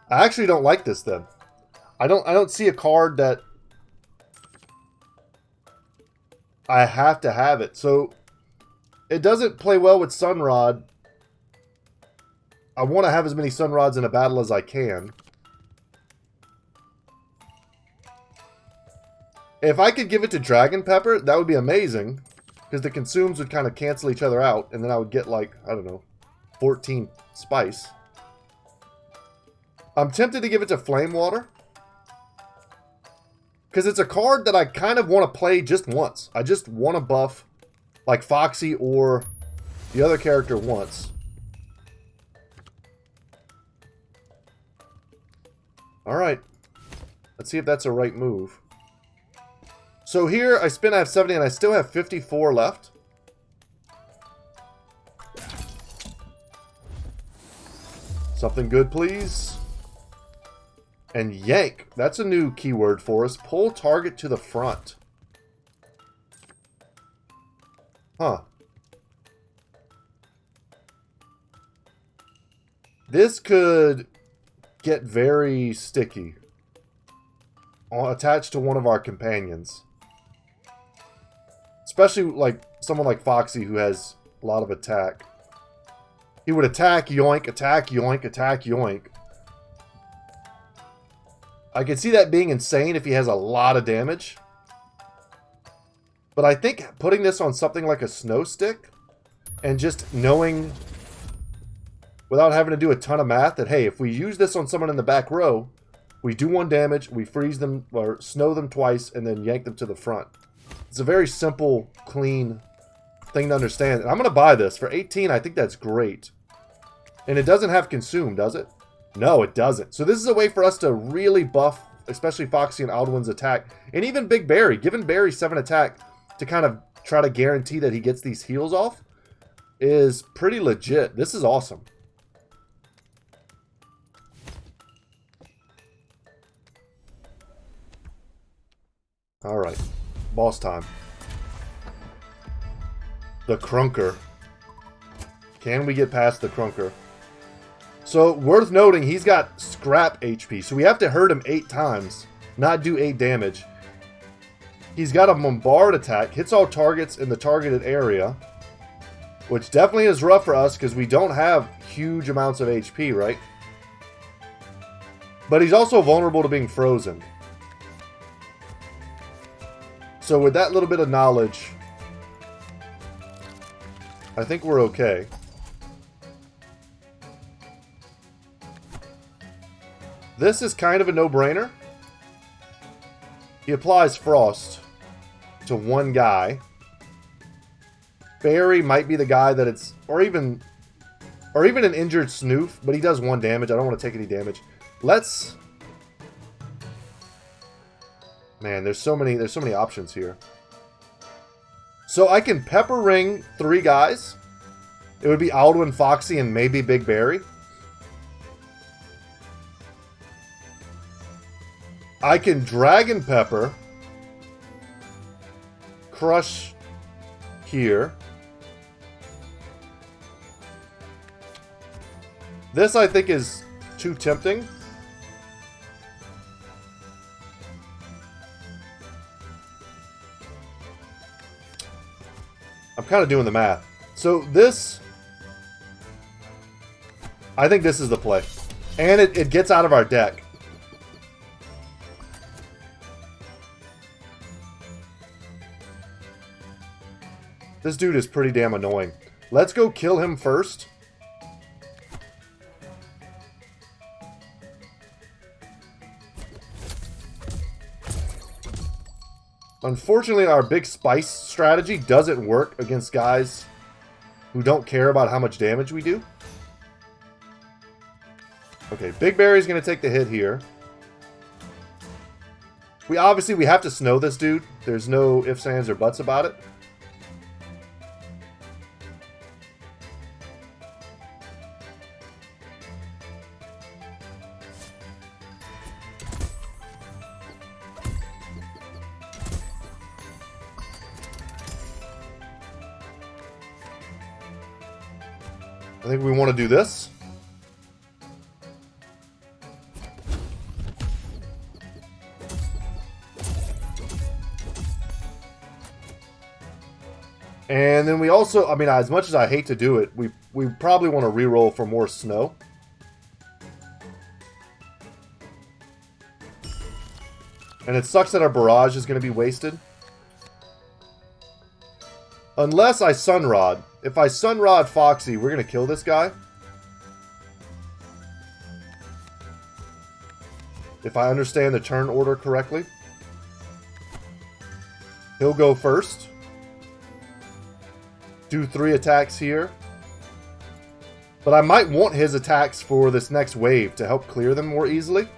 I actually don't like this then. I don't see a card that I have to have it. So it doesn't play well with Sunrod. I want to have as many Sunrods in a battle as I can. If I could give it to Dragon Pepper, that would be amazing. Because the consumes would kind of cancel each other out. And then I would get like, I don't know, 14 spice. I'm tempted to give it to Flame Water. Because it's a card that I kind of want to play just once. I just want to buff like Foxy or the other character once. Alright. Let's see if that's a right move. So here, I spin, I have 70, and I still have 54 left. Something good, please. And yank. That's a new keyword for us. Pull target to the front. Huh. This could get very sticky. Attached to one of our companions. Especially like someone like Foxy who has a lot of attack. He would attack, yoink, attack, yoink, attack, yoink. I could see that being insane if he has a lot of damage. But I think putting this on something like a snow stick and just knowing without having to do a ton of math that, hey, if we use this on someone in the back row, we do 1 damage, we freeze them or snow them twice, and then yank them to the front. It's a very simple, clean thing to understand. And I'm going to buy this. For 18, I think that's great. And it doesn't have Consume, does it? No, it doesn't. So this is a way for us to really buff, especially Foxy and Alduin's attack. And even Big Barry. Giving Barry 7 attack to kind of try to guarantee that he gets these heals off is pretty legit. This is awesome. Alright. Boss time. The Crunker. Can we get past the Crunker? So, worth noting, he's got scrap HP. So we have to hurt him 8 times. Not do 8 damage. He's got a bombard attack. Hits all targets in the targeted area. Which definitely is rough for us because we don't have huge amounts of HP, right? But he's also vulnerable to being frozen. So with that little bit of knowledge, I think we're okay. This is kind of a no-brainer. He applies Frost to 1 guy. Barry might be the guy that it's... Or even an injured Snoof, but he does 1 damage. I don't want to take any damage. Let's... Man, there's so many options here. So I can Pepper Ring 3 guys. It would be Alduin, Foxy, and maybe Big Barry. I can Dragon Pepper. Crush here. This I think is too tempting. I'm kind of doing the math. So this, I think this is the play. And it gets out of our deck. This dude is pretty damn annoying. Let's go kill him first. Unfortunately, our big spice strategy doesn't work against guys who don't care about how much damage we do. Okay, Big Berry's going to take the hit here. We have to snow this dude. There's no ifs, ands, or buts about it. I think we want to do this. And then we also, I mean, as much as I hate to do it, we probably want to reroll for more snow. And it sucks that our barrage is going to be wasted. Unless I Sunrod. If I Sunrod Foxy, we're going to kill this guy. If I understand the turn order correctly. He'll go first. Do 3 attacks here. But I might want his attacks for this next wave to help clear them more easily.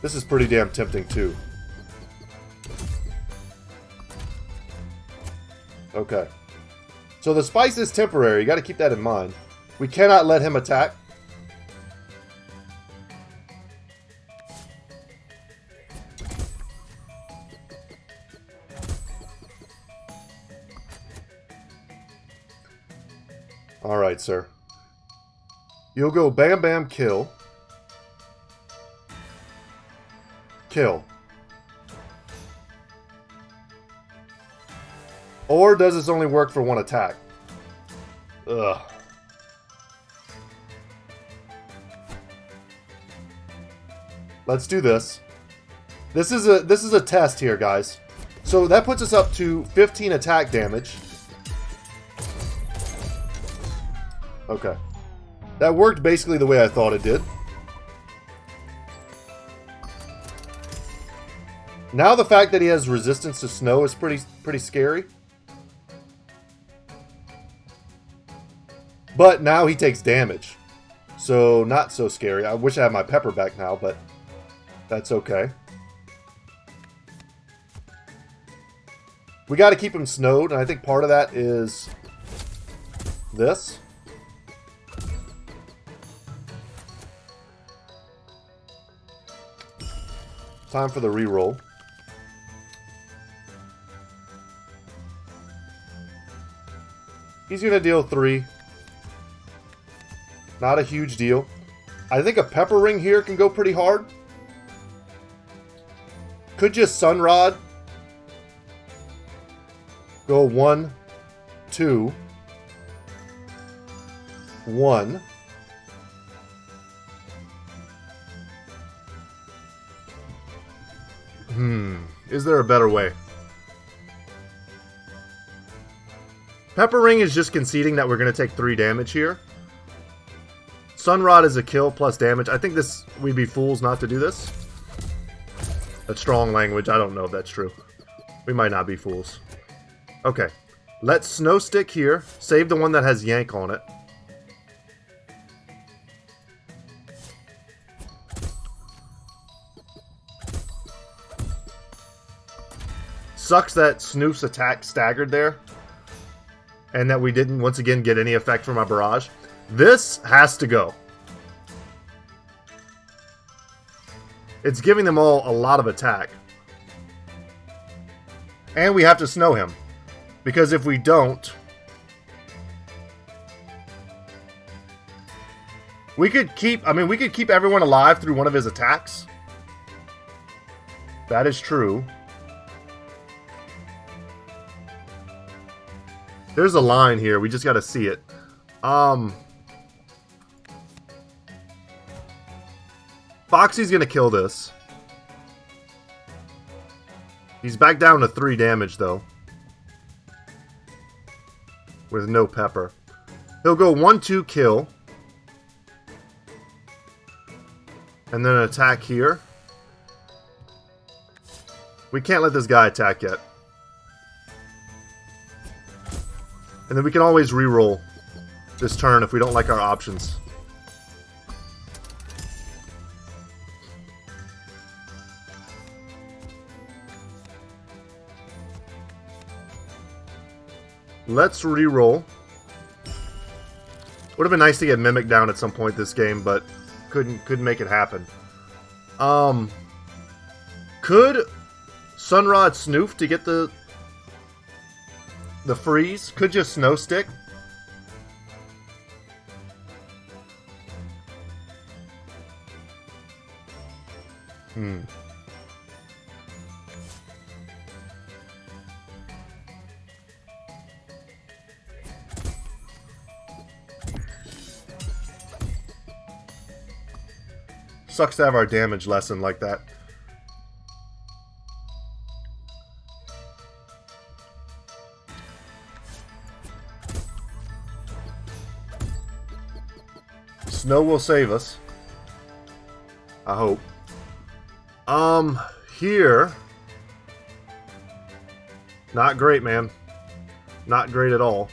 This is pretty damn tempting too. Okay. So the spice is temporary. You got to keep that in mind. We cannot let him attack. Alright, sir. You'll go bam, bam, kill. Kill. Or does this only work for 1 attack? Ugh. Let's do this. This is a test here, guys. So that puts us up to 15 attack damage. Okay. That worked basically the way I thought it did. Now the fact that he has resistance to snow is pretty scary. But now he takes damage. So not so scary. I wish I had my pepper back now, but that's okay. We got to keep him snowed, and I think part of that is this. Time for the reroll. He's going to deal 3. Not a huge deal. I think a pepper ring here can go pretty hard. Could just Sunrod. Go 1, 2, 1. Is there a better way? Pepper Ring is just conceding that we're going to take 3 damage here. Sunrod is a kill plus damage. I think we'd be fools not to do this. That's strong language. I don't know if that's true. We might not be fools. Okay. Let's Snow Stick here. Save the one that has Yank on it. Sucks that Snoop's attack staggered there. And that we didn't, once again, get any effect from our barrage. This has to go. It's giving them all a lot of attack. And we have to snow him. Because if we don't... We could keep, I mean, we could keep everyone alive through one of his attacks. That is true. There's a line here. We just got to see it. Foxy's going to kill this. He's back down to 3 damage, though. With no pepper. He'll go 1-2 kill. And then an attack here. We can't let this guy attack yet. And then we can always reroll this turn if we don't like our options. Let's reroll. Would have been nice to get Mimic down at some point this game, but couldn't make it happen. Could Sunrod snoof to get the freeze? Could just Snow Stick. Sucks to have our damage lessened like that. Snow will save us. I hope. Here. Not great, man. Not great at all.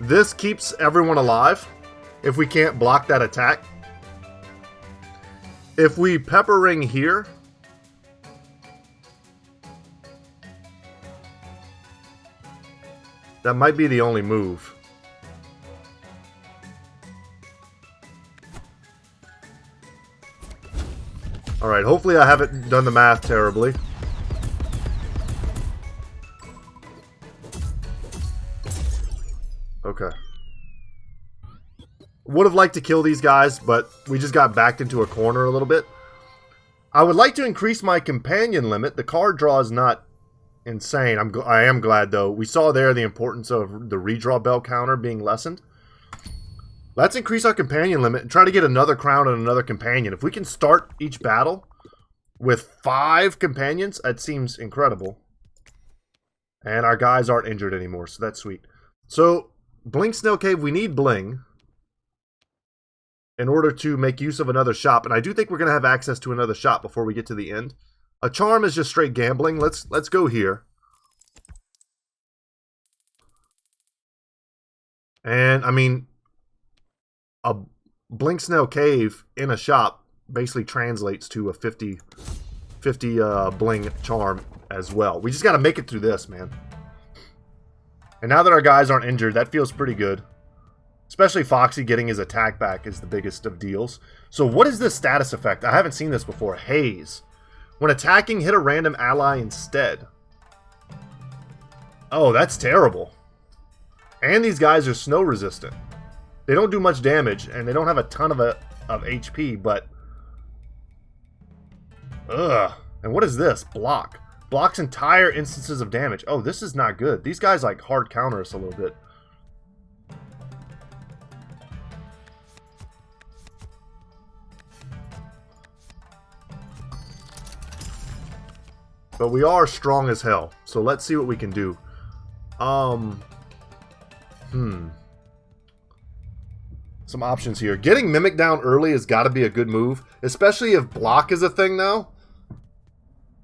This keeps everyone alive if we can't block that attack. If we Pepper Ring here, that might be the only move. Alright, hopefully I haven't done the math terribly. Okay. Would have liked to kill these guys, but we just got backed into a corner a little bit. I would like to increase my companion limit. The card draw is not insane. I am glad, though. We saw there the importance of the redraw bell counter being lessened. Let's increase our companion limit and try to get another crown and another companion. If we can start each battle with 5 companions, that seems incredible. And our guys aren't injured anymore, so that's sweet. So, Blink Snow Cave, we need Bling in order to make use of another shop. And I do think we're going to have access to another shop before we get to the end. A Charm is just straight gambling. Let's go here. And, I mean, a Blink Snow Cave in a shop basically translates to a 50 Bling Charm as well. We just got to make it through this, man. And now that our guys aren't injured, that feels pretty good. Especially Foxy getting his attack back is the biggest of deals. So what is this status effect? I haven't seen this before. Haze. When attacking, hit a random ally instead. Oh, that's terrible. And these guys are snow resistant. They don't do much damage, and they don't have a ton of HP, but... Ugh. And what is this? Block. Blocks entire instances of damage. Oh, this is not good. These guys, like, hard counter us a little bit. But we are strong as hell. So let's see what we can do. Some options here. Getting Mimic down early has got to be a good move. Especially if block is a thing now.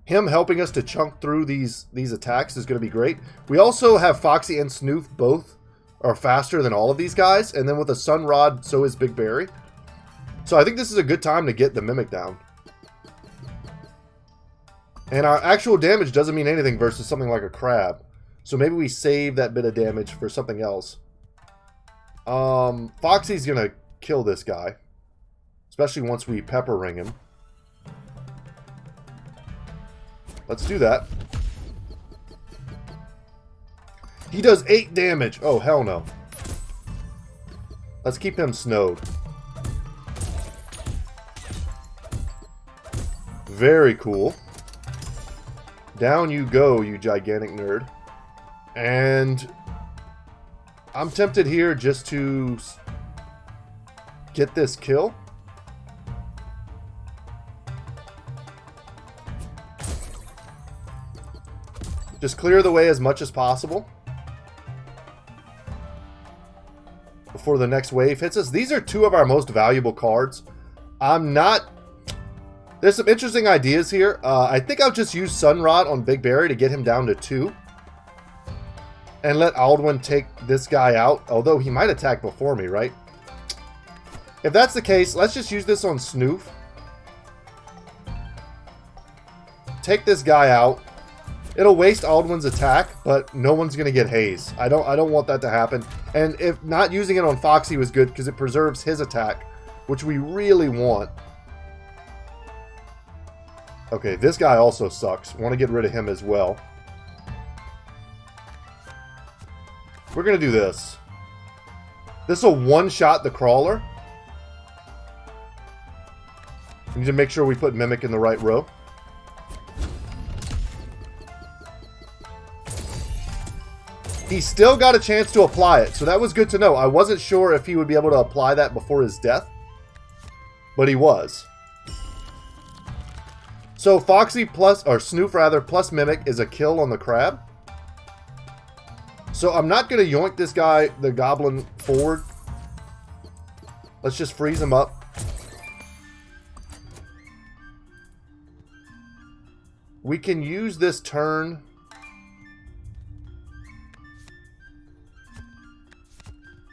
Him helping us to chunk through these attacks is going to be great. We also have Foxy and Snoof both are faster than all of these guys. And then with a Sunrod, so is Big Berry. So I think this is a good time to get the Mimic down. And our actual damage doesn't mean anything versus something like a crab. So maybe we save that bit of damage for something else. Foxy's going to kill this guy. Especially once we Pepper Ring him. let's do that. He does 8 damage. Oh, hell no. Let's keep him snowed. Very cool. Down you go, you gigantic nerd. And I'm tempted here just to get this kill. Just clear the way as much as possible before the next wave hits us. These are 2 of our most valuable cards. There's some interesting ideas here. I think I'll just use Sunrod on Big Barry to get him down to 2. And let Aldwin take this guy out. Although he might attack before me, right? If that's the case, let's just use this on Snoof. Take this guy out. It'll waste Aldwin's attack, but no one's going to get Haze. I don't want that to happen. And if not using it on Foxy was good because it preserves his attack, which we really want. Okay, this guy also sucks. Want to get rid of him as well. We're going to do this. This will one-shot the crawler. We need to make sure we put Mimic in the right row. He still got a chance to apply it, so that was good to know. I wasn't sure if he would be able to apply that before his death, but he was. So Foxy plus, or Snoof rather, plus Mimic is a kill on the crab. So I'm not going to yoink this guy, the goblin, forward. Let's just freeze him up. We can use this turn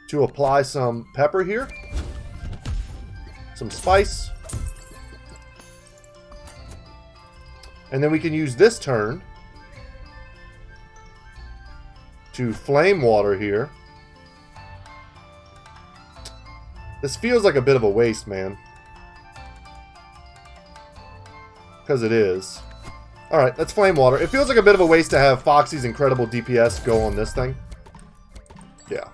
to apply some pepper here. Some spice. And then we can use this turn to flame water here. This feels like a bit of a waste, man. Because it is. Alright, let's flame water. It feels like a bit of a waste to have Foxy's incredible DPS go on this thing. Yeah.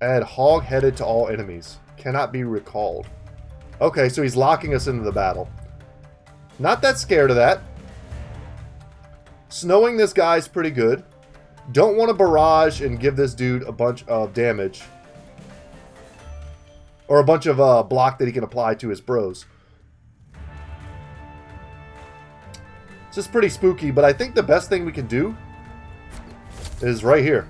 Add hog-headed to all enemies. Cannot be recalled. Okay, so he's locking us into the battle. Not that scared of that. Snowing this guy's pretty good. Don't want to barrage and give this dude a bunch of damage. Or a bunch of block that he can apply to his bros. This is pretty spooky, but I think the best thing we can do is right here.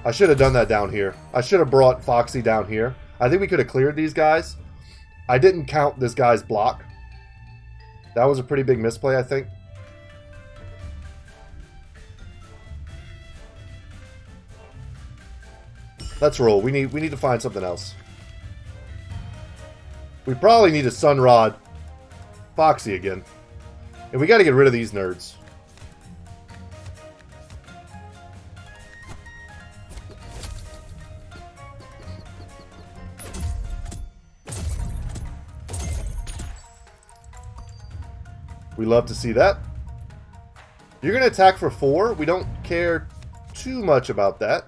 I should have done that down here. I should have brought Foxy down here. I think we could have cleared these guys. I didn't count this guy's block. That was a pretty big misplay, I think. Let's roll. We need to find something else. We probably need a Sunrod Foxy again. And we got to get rid of these nerds. We love to see that. You're going to attack for 4. We don't care too much about that.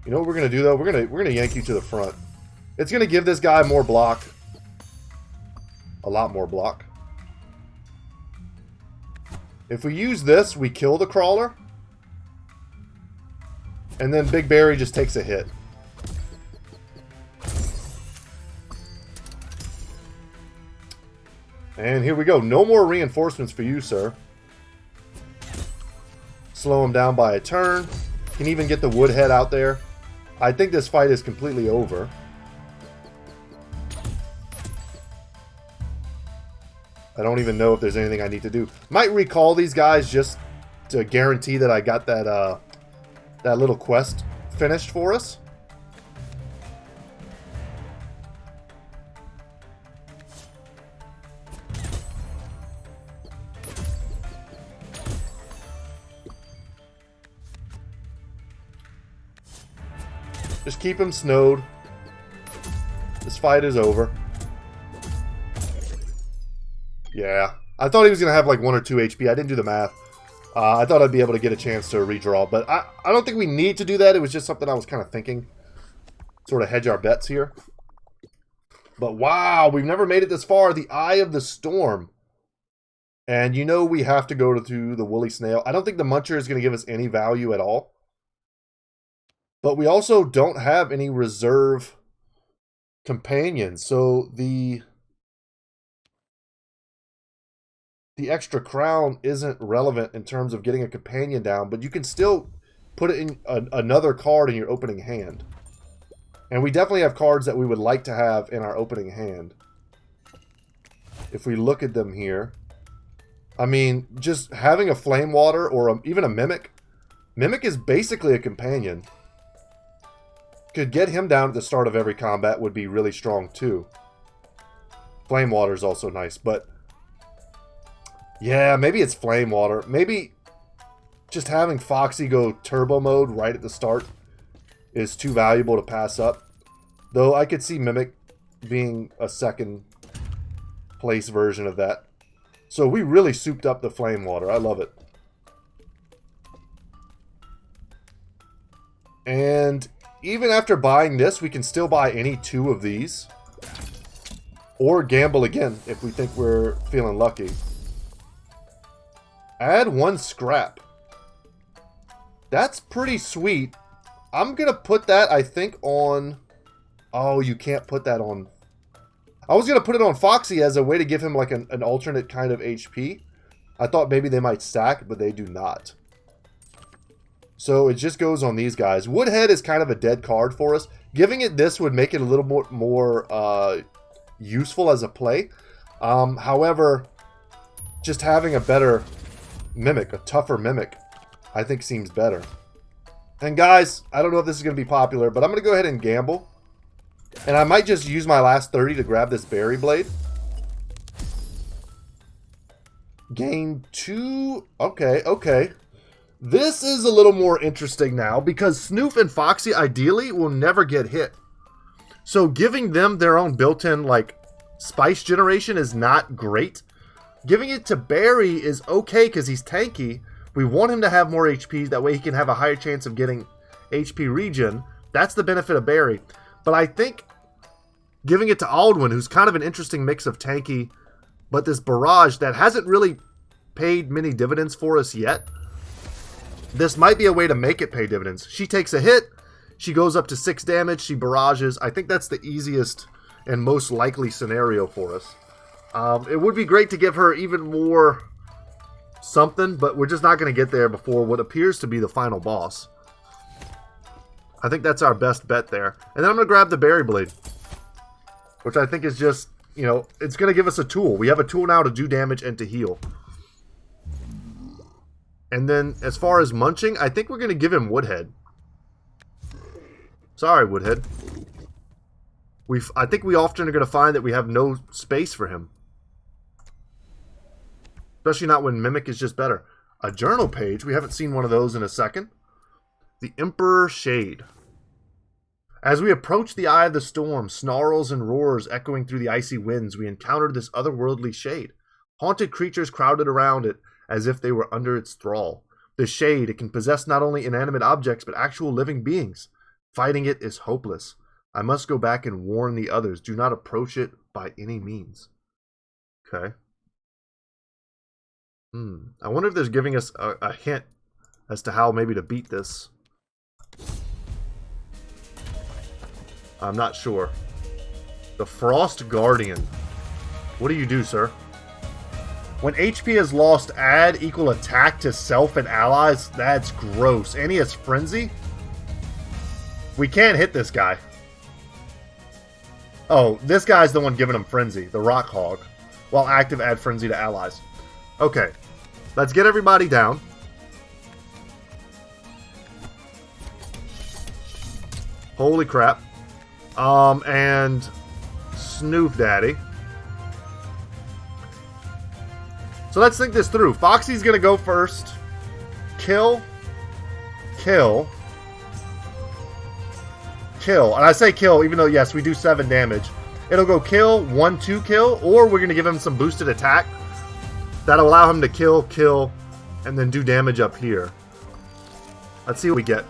You know what we're going to do, though? We're going to yank you to the front. It's going to give this guy more block. A lot more block. If we use this, we kill the crawler. And then Big Barry just takes a hit. And here we go. No more reinforcements for you, sir. Slow him down by a turn. Can even get the woodhead out there. I think this fight is completely over. I don't even know if there's anything I need to do. Might recall these guys just to guarantee that I got that that little quest finished for us. Just keep him snowed. This fight is over. Yeah. I thought he was going to have like 1 or 2 HP. I didn't do the math. I thought I'd be able to get a chance to redraw. But I don't think we need to do that. It was just something I was kind of thinking. Sort of hedge our bets here. But wow, we've never made it this far. The Eye of the Storm. And you know we have to go to the Woolly Snail. I don't think the Muncher is going to give us any value at all. But we also don't have any reserve companions. So the extra crown isn't relevant in terms of getting a companion down. But you can still put it in another card in your opening hand. And we definitely have cards that we would like to have in our opening hand. If we look at them here. I mean, just having a Flame Water or even a Mimic. Mimic is basically a companion. Could get him down at the start of every combat would be really strong too. Flame Water is also nice, but... yeah, maybe it's Flame Water. Maybe just having Foxy go Turbo Mode right at the start is too valuable to pass up. Though I could see Mimic being a second place version of that. So we really souped up the Flame Water. I love it. And even after buying this, we can still buy any 2 of these. Or gamble again if we think we're feeling lucky. Add 1 scrap. That's pretty sweet. I'm going to put that, I think, on... oh, you can't put that on... I was going to put it on Foxy as a way to give him like an alternate kind of HP. I thought maybe they might stack, but they do not. So it just goes on these guys. Woodhead is kind of a dead card for us. Giving it this would make it a little more useful as a play. However, just having a better Mimic, a tougher Mimic, I think seems better. And guys, I don't know if this is going to be popular, but I'm going to go ahead and gamble. And I might just use my last 30 to grab this Berry Blade. Gain 2. Okay, okay. This is a little more interesting now because Snoof and Foxy ideally will never get hit. So giving them their own built-in like spice generation is not great. Giving it to Berry is okay because he's tanky. We want him to have more HP. That way he can have a higher chance of getting HP regen. That's the benefit of Berry. But I think giving it to Aldwin, who's kind of an interesting mix of tanky, but this barrage that hasn't really paid many dividends for us yet. This might be a way to make it pay dividends. She takes a hit. She goes up to 6 damage. She barrages. I think that's the easiest and most likely scenario for us. It would be great to give her even more something, but we're just not going to get there before what appears to be the final boss. I think that's our best bet there. And then I'm going to grab the Berry Blade, which I think is just, you know, it's going to give us a tool. We have a tool now to do damage and to heal. And then as far as munching, I think we're going to give him Woodhead. Sorry, Woodhead. I think we often are going to find that we have no space for him. Especially not when Mimic is just better. A journal page. We haven't seen one of those in a second. The Emperor Shade. As we approach the Eye of the Storm, snarls and roars echoing through the icy winds, we encountered this otherworldly shade. Haunted creatures crowded around it as if they were under its thrall. The shade, it can possess not only inanimate objects, but actual living beings. Fighting it is hopeless. I must go back and warn the others. Do not approach it by any means. Okay. I wonder if there's giving us a hint as to how maybe to beat this. I'm not sure. The Frost Guardian. What do you do, sir? When HP is lost, add equal attack to self and allies. That's gross. And he has Frenzy? We can't hit this guy. Oh, this guy's the one giving him Frenzy. The Rock Hog. While active, add Frenzy to allies. Okay. Let's get everybody down. Holy crap. And Snoof Daddy. So let's think this through. Foxy's going to go first. Kill. Kill. kill. And I say kill, even though, yes, we do 7 damage. It'll go kill, 1-2 kill, or we're going to give him some boosted attack. That'll allow him to kill, and then do damage up here. Let's see what we get.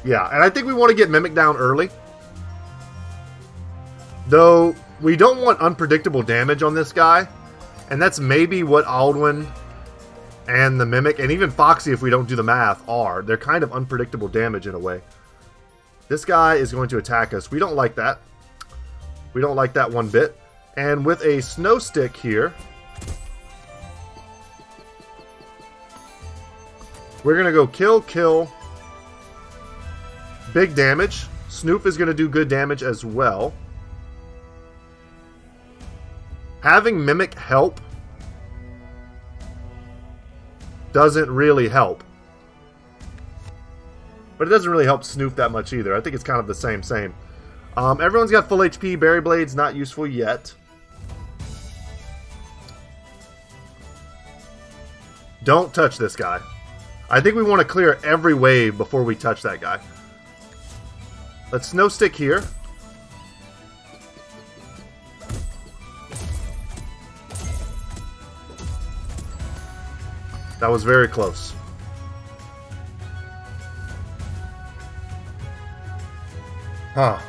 Yeah, and I think we want to get Mimic down early. Though, we don't want unpredictable damage on this guy. And that's maybe what Aldwin and the Mimic, and even Foxy, if we don't do the math, are. They're kind of unpredictable damage in a way. This guy is going to attack us. We don't like that. We don't like that one bit. And with a snow stick here, we're going to go kill. Big damage. Snoof is going to do good damage as well. Having Mimic help doesn't really help. But it doesn't really help Snoof that much either. I think it's kind of the same. Everyone's got full HP. Berry Blade's not useful yet. Don't touch this guy. I think we want to clear every wave before we touch that guy. Let's Snow Stick here. That was very close. Huh.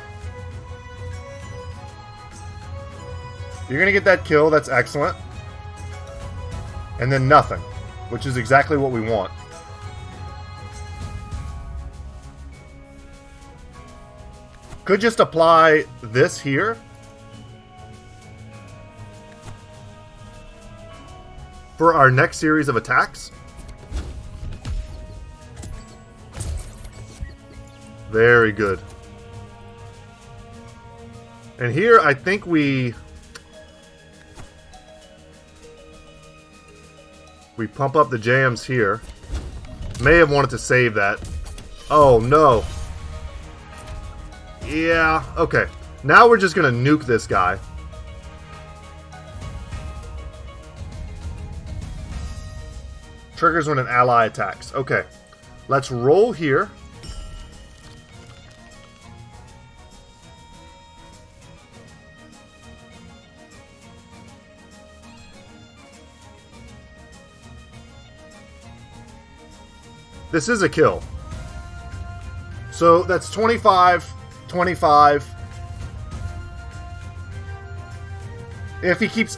You're going to get that kill. That's excellent. And then nothing, which is exactly what we want. Could just apply this here. For our next series of attacks. Very good. And here I think we pump up the jams here. May have wanted to save that. Oh no. Yeah, okay. Now we're just gonna nuke this guy. Triggers when an ally attacks. Okay. Let's roll here. This is a kill. So that's 25, 25. If he keeps...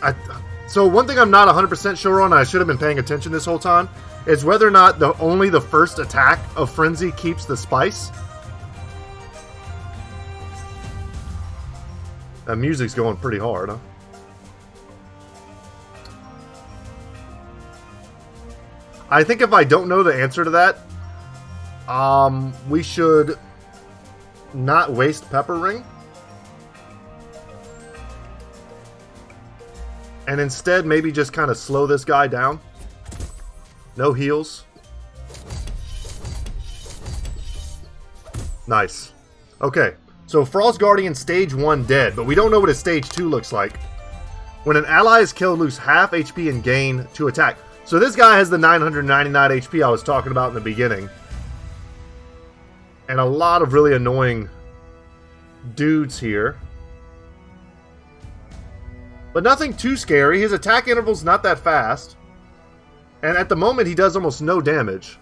So one thing I'm not 100% sure on, and I should have been paying attention this whole time, is whether or not only the first attack of Frenzy keeps the spice. That music's going pretty hard, huh? I think if I don't know the answer to that, we should not waste Pepper Ring. And instead, maybe just kind of slow this guy down. No heals. Nice. Okay, so Frost Guardian Stage 1 dead, but we don't know what his Stage 2 looks like. When an ally is killed, lose half HP and gain 2 attack. So this guy has the 999 HP I was talking about in the beginning. And a lot of really annoying dudes here. But nothing too scary. His attack interval's not that fast. And at the moment, he does almost no damage.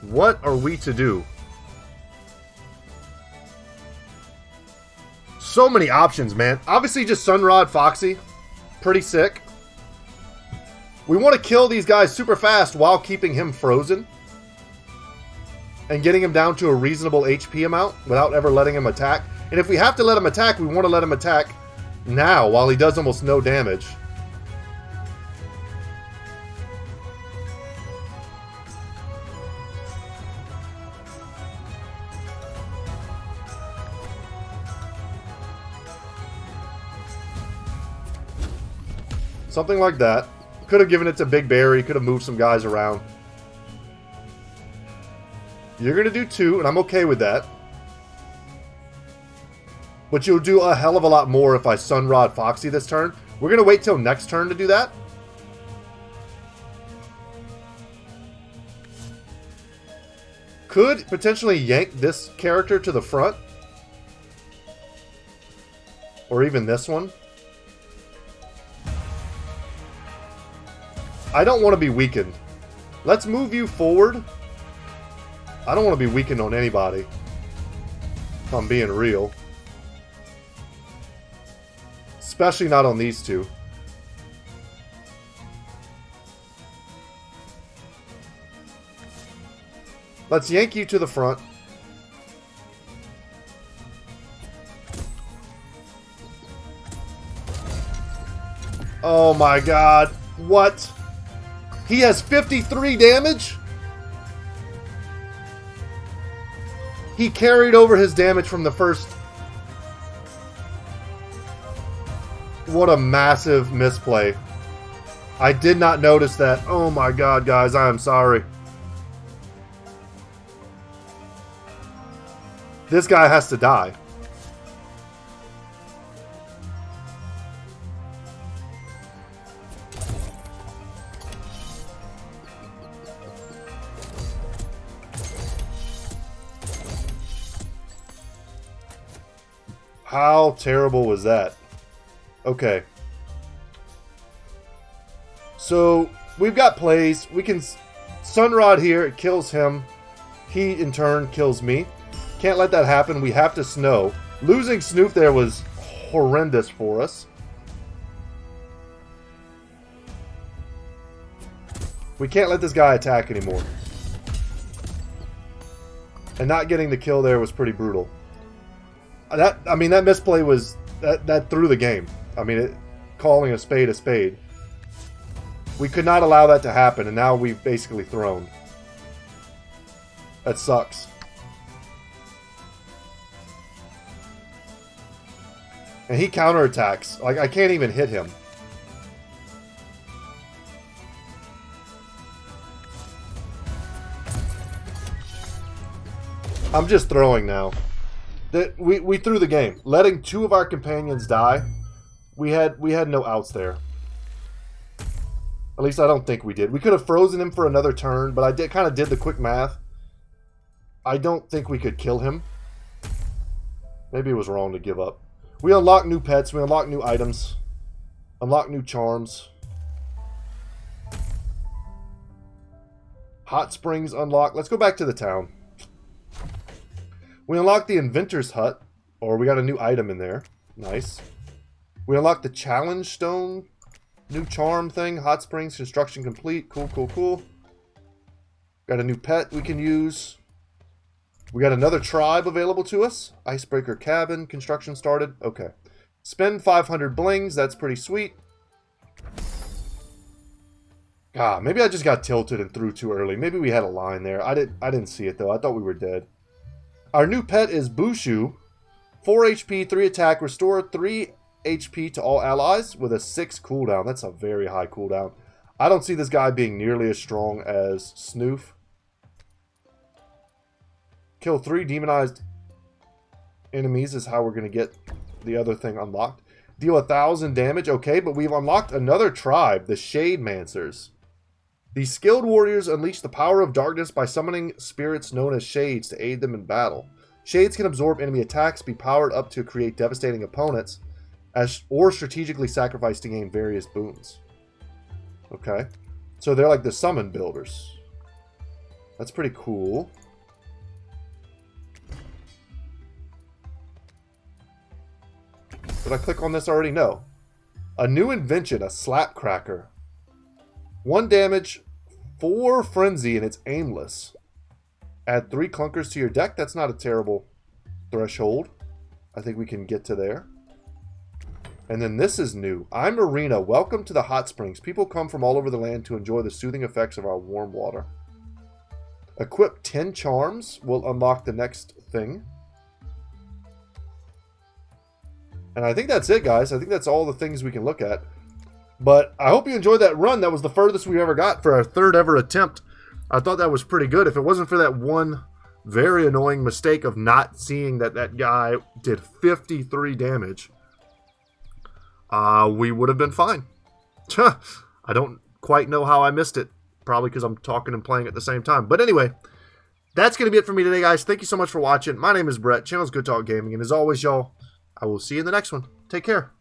What are we to do? So many options, man. Obviously, just Sunrod Foxy. Pretty sick. We want to kill these guys super fast while keeping him frozen. And getting him down to a reasonable HP amount without ever letting him attack. And if we have to let him attack, we want to let him attack now while he does almost no damage. Something like that. Could have given it to Big Berry, could have moved some guys around. You're going to do 2, and I'm okay with that. But you'll do a hell of a lot more if I Sunrod Foxy this turn. We're going to wait till next turn to do that. could potentially yank this character to the front. Or even this one. I don't want to be weakened. Let's move you forward. I don't want to be weakened on anybody. If I'm being real. Especially not on these two. Let's yank you to the front. Oh my god. What? He has 53 damage? He carried over his damage from the first. What a massive misplay. I did not notice that. Oh my god, guys. I am sorry. This guy has to die. How terrible was that? Okay. So, we've got plays. We can... Sunrod here, it kills him. He, in turn, kills me. Can't let that happen. We have to snow. Losing Snoof there was horrendous for us. We can't let this guy attack anymore. And not getting the kill there was pretty brutal. That misplay was... That threw the game. I mean, calling a spade a spade. We could not allow that to happen, and now we've basically thrown. That sucks. And he counterattacks. Like, I can't even hit him. I'm just throwing now. We threw the game. Letting two of our companions die, we had no outs there. At least I don't think we did. We could have frozen him for another turn, but I kind of did the quick math. I don't think we could kill him. Maybe it was wrong to give up. We unlock new pets. We unlock new items. Unlock new charms. Hot springs unlocked. Let's go back to the town. We unlocked the inventor's hut. Or we got a new item in there. Nice. We unlocked the challenge stone. New charm thing. Hot springs. Construction complete. Cool, cool, cool. Got a new pet we can use. We got another tribe available to us. Icebreaker cabin. Construction started. Okay. Spend 500 blings. That's pretty sweet. Ah, maybe I just got tilted and threw too early. Maybe we had a line there. I didn't see it though. I thought we were dead. Our new pet is Bushu. 4 HP, 3 attack, restore 3 HP to all allies with a 6 cooldown. That's a very high cooldown. I don't see this guy being nearly as strong as Snoof. Kill 3 demonized enemies is how we're going to get the other thing unlocked. Deal 1,000 damage. Okay, but we've unlocked another tribe, the Shade Mancers. These skilled warriors unleash the power of darkness by summoning spirits known as Shades to aid them in battle. Shades can absorb enemy attacks, be powered up to create devastating opponents, or strategically sacrifice to gain various boons. Okay. So they're like the summon builders. That's pretty cool. Did I click on this already? No. A new invention, a slap cracker. 1 damage, 4 frenzy, and it's aimless. Add 3 clunkers to your deck. That's not a terrible threshold. I think we can get to there. And then this is new. I'm Marina. Welcome to the hot springs. People come from all over the land to enjoy the soothing effects of our warm water. Equip 10 charms will unlock the next thing. And I think that's it, guys. I think that's all the things we can look at. But I hope you enjoyed that run. That was the furthest we ever got for our 3rd ever attempt. I thought that was pretty good. If it wasn't for that one very annoying mistake of not seeing that that guy did 53 damage, we would have been fine. I don't quite know how I missed it. Probably because I'm talking and playing at the same time. But anyway, That's going to be it for me today, guys. Thank you so much for watching. My name is Brett. Channel's Goodtalk Gaming. And as always, y'all, I will see you in the next one. Take care.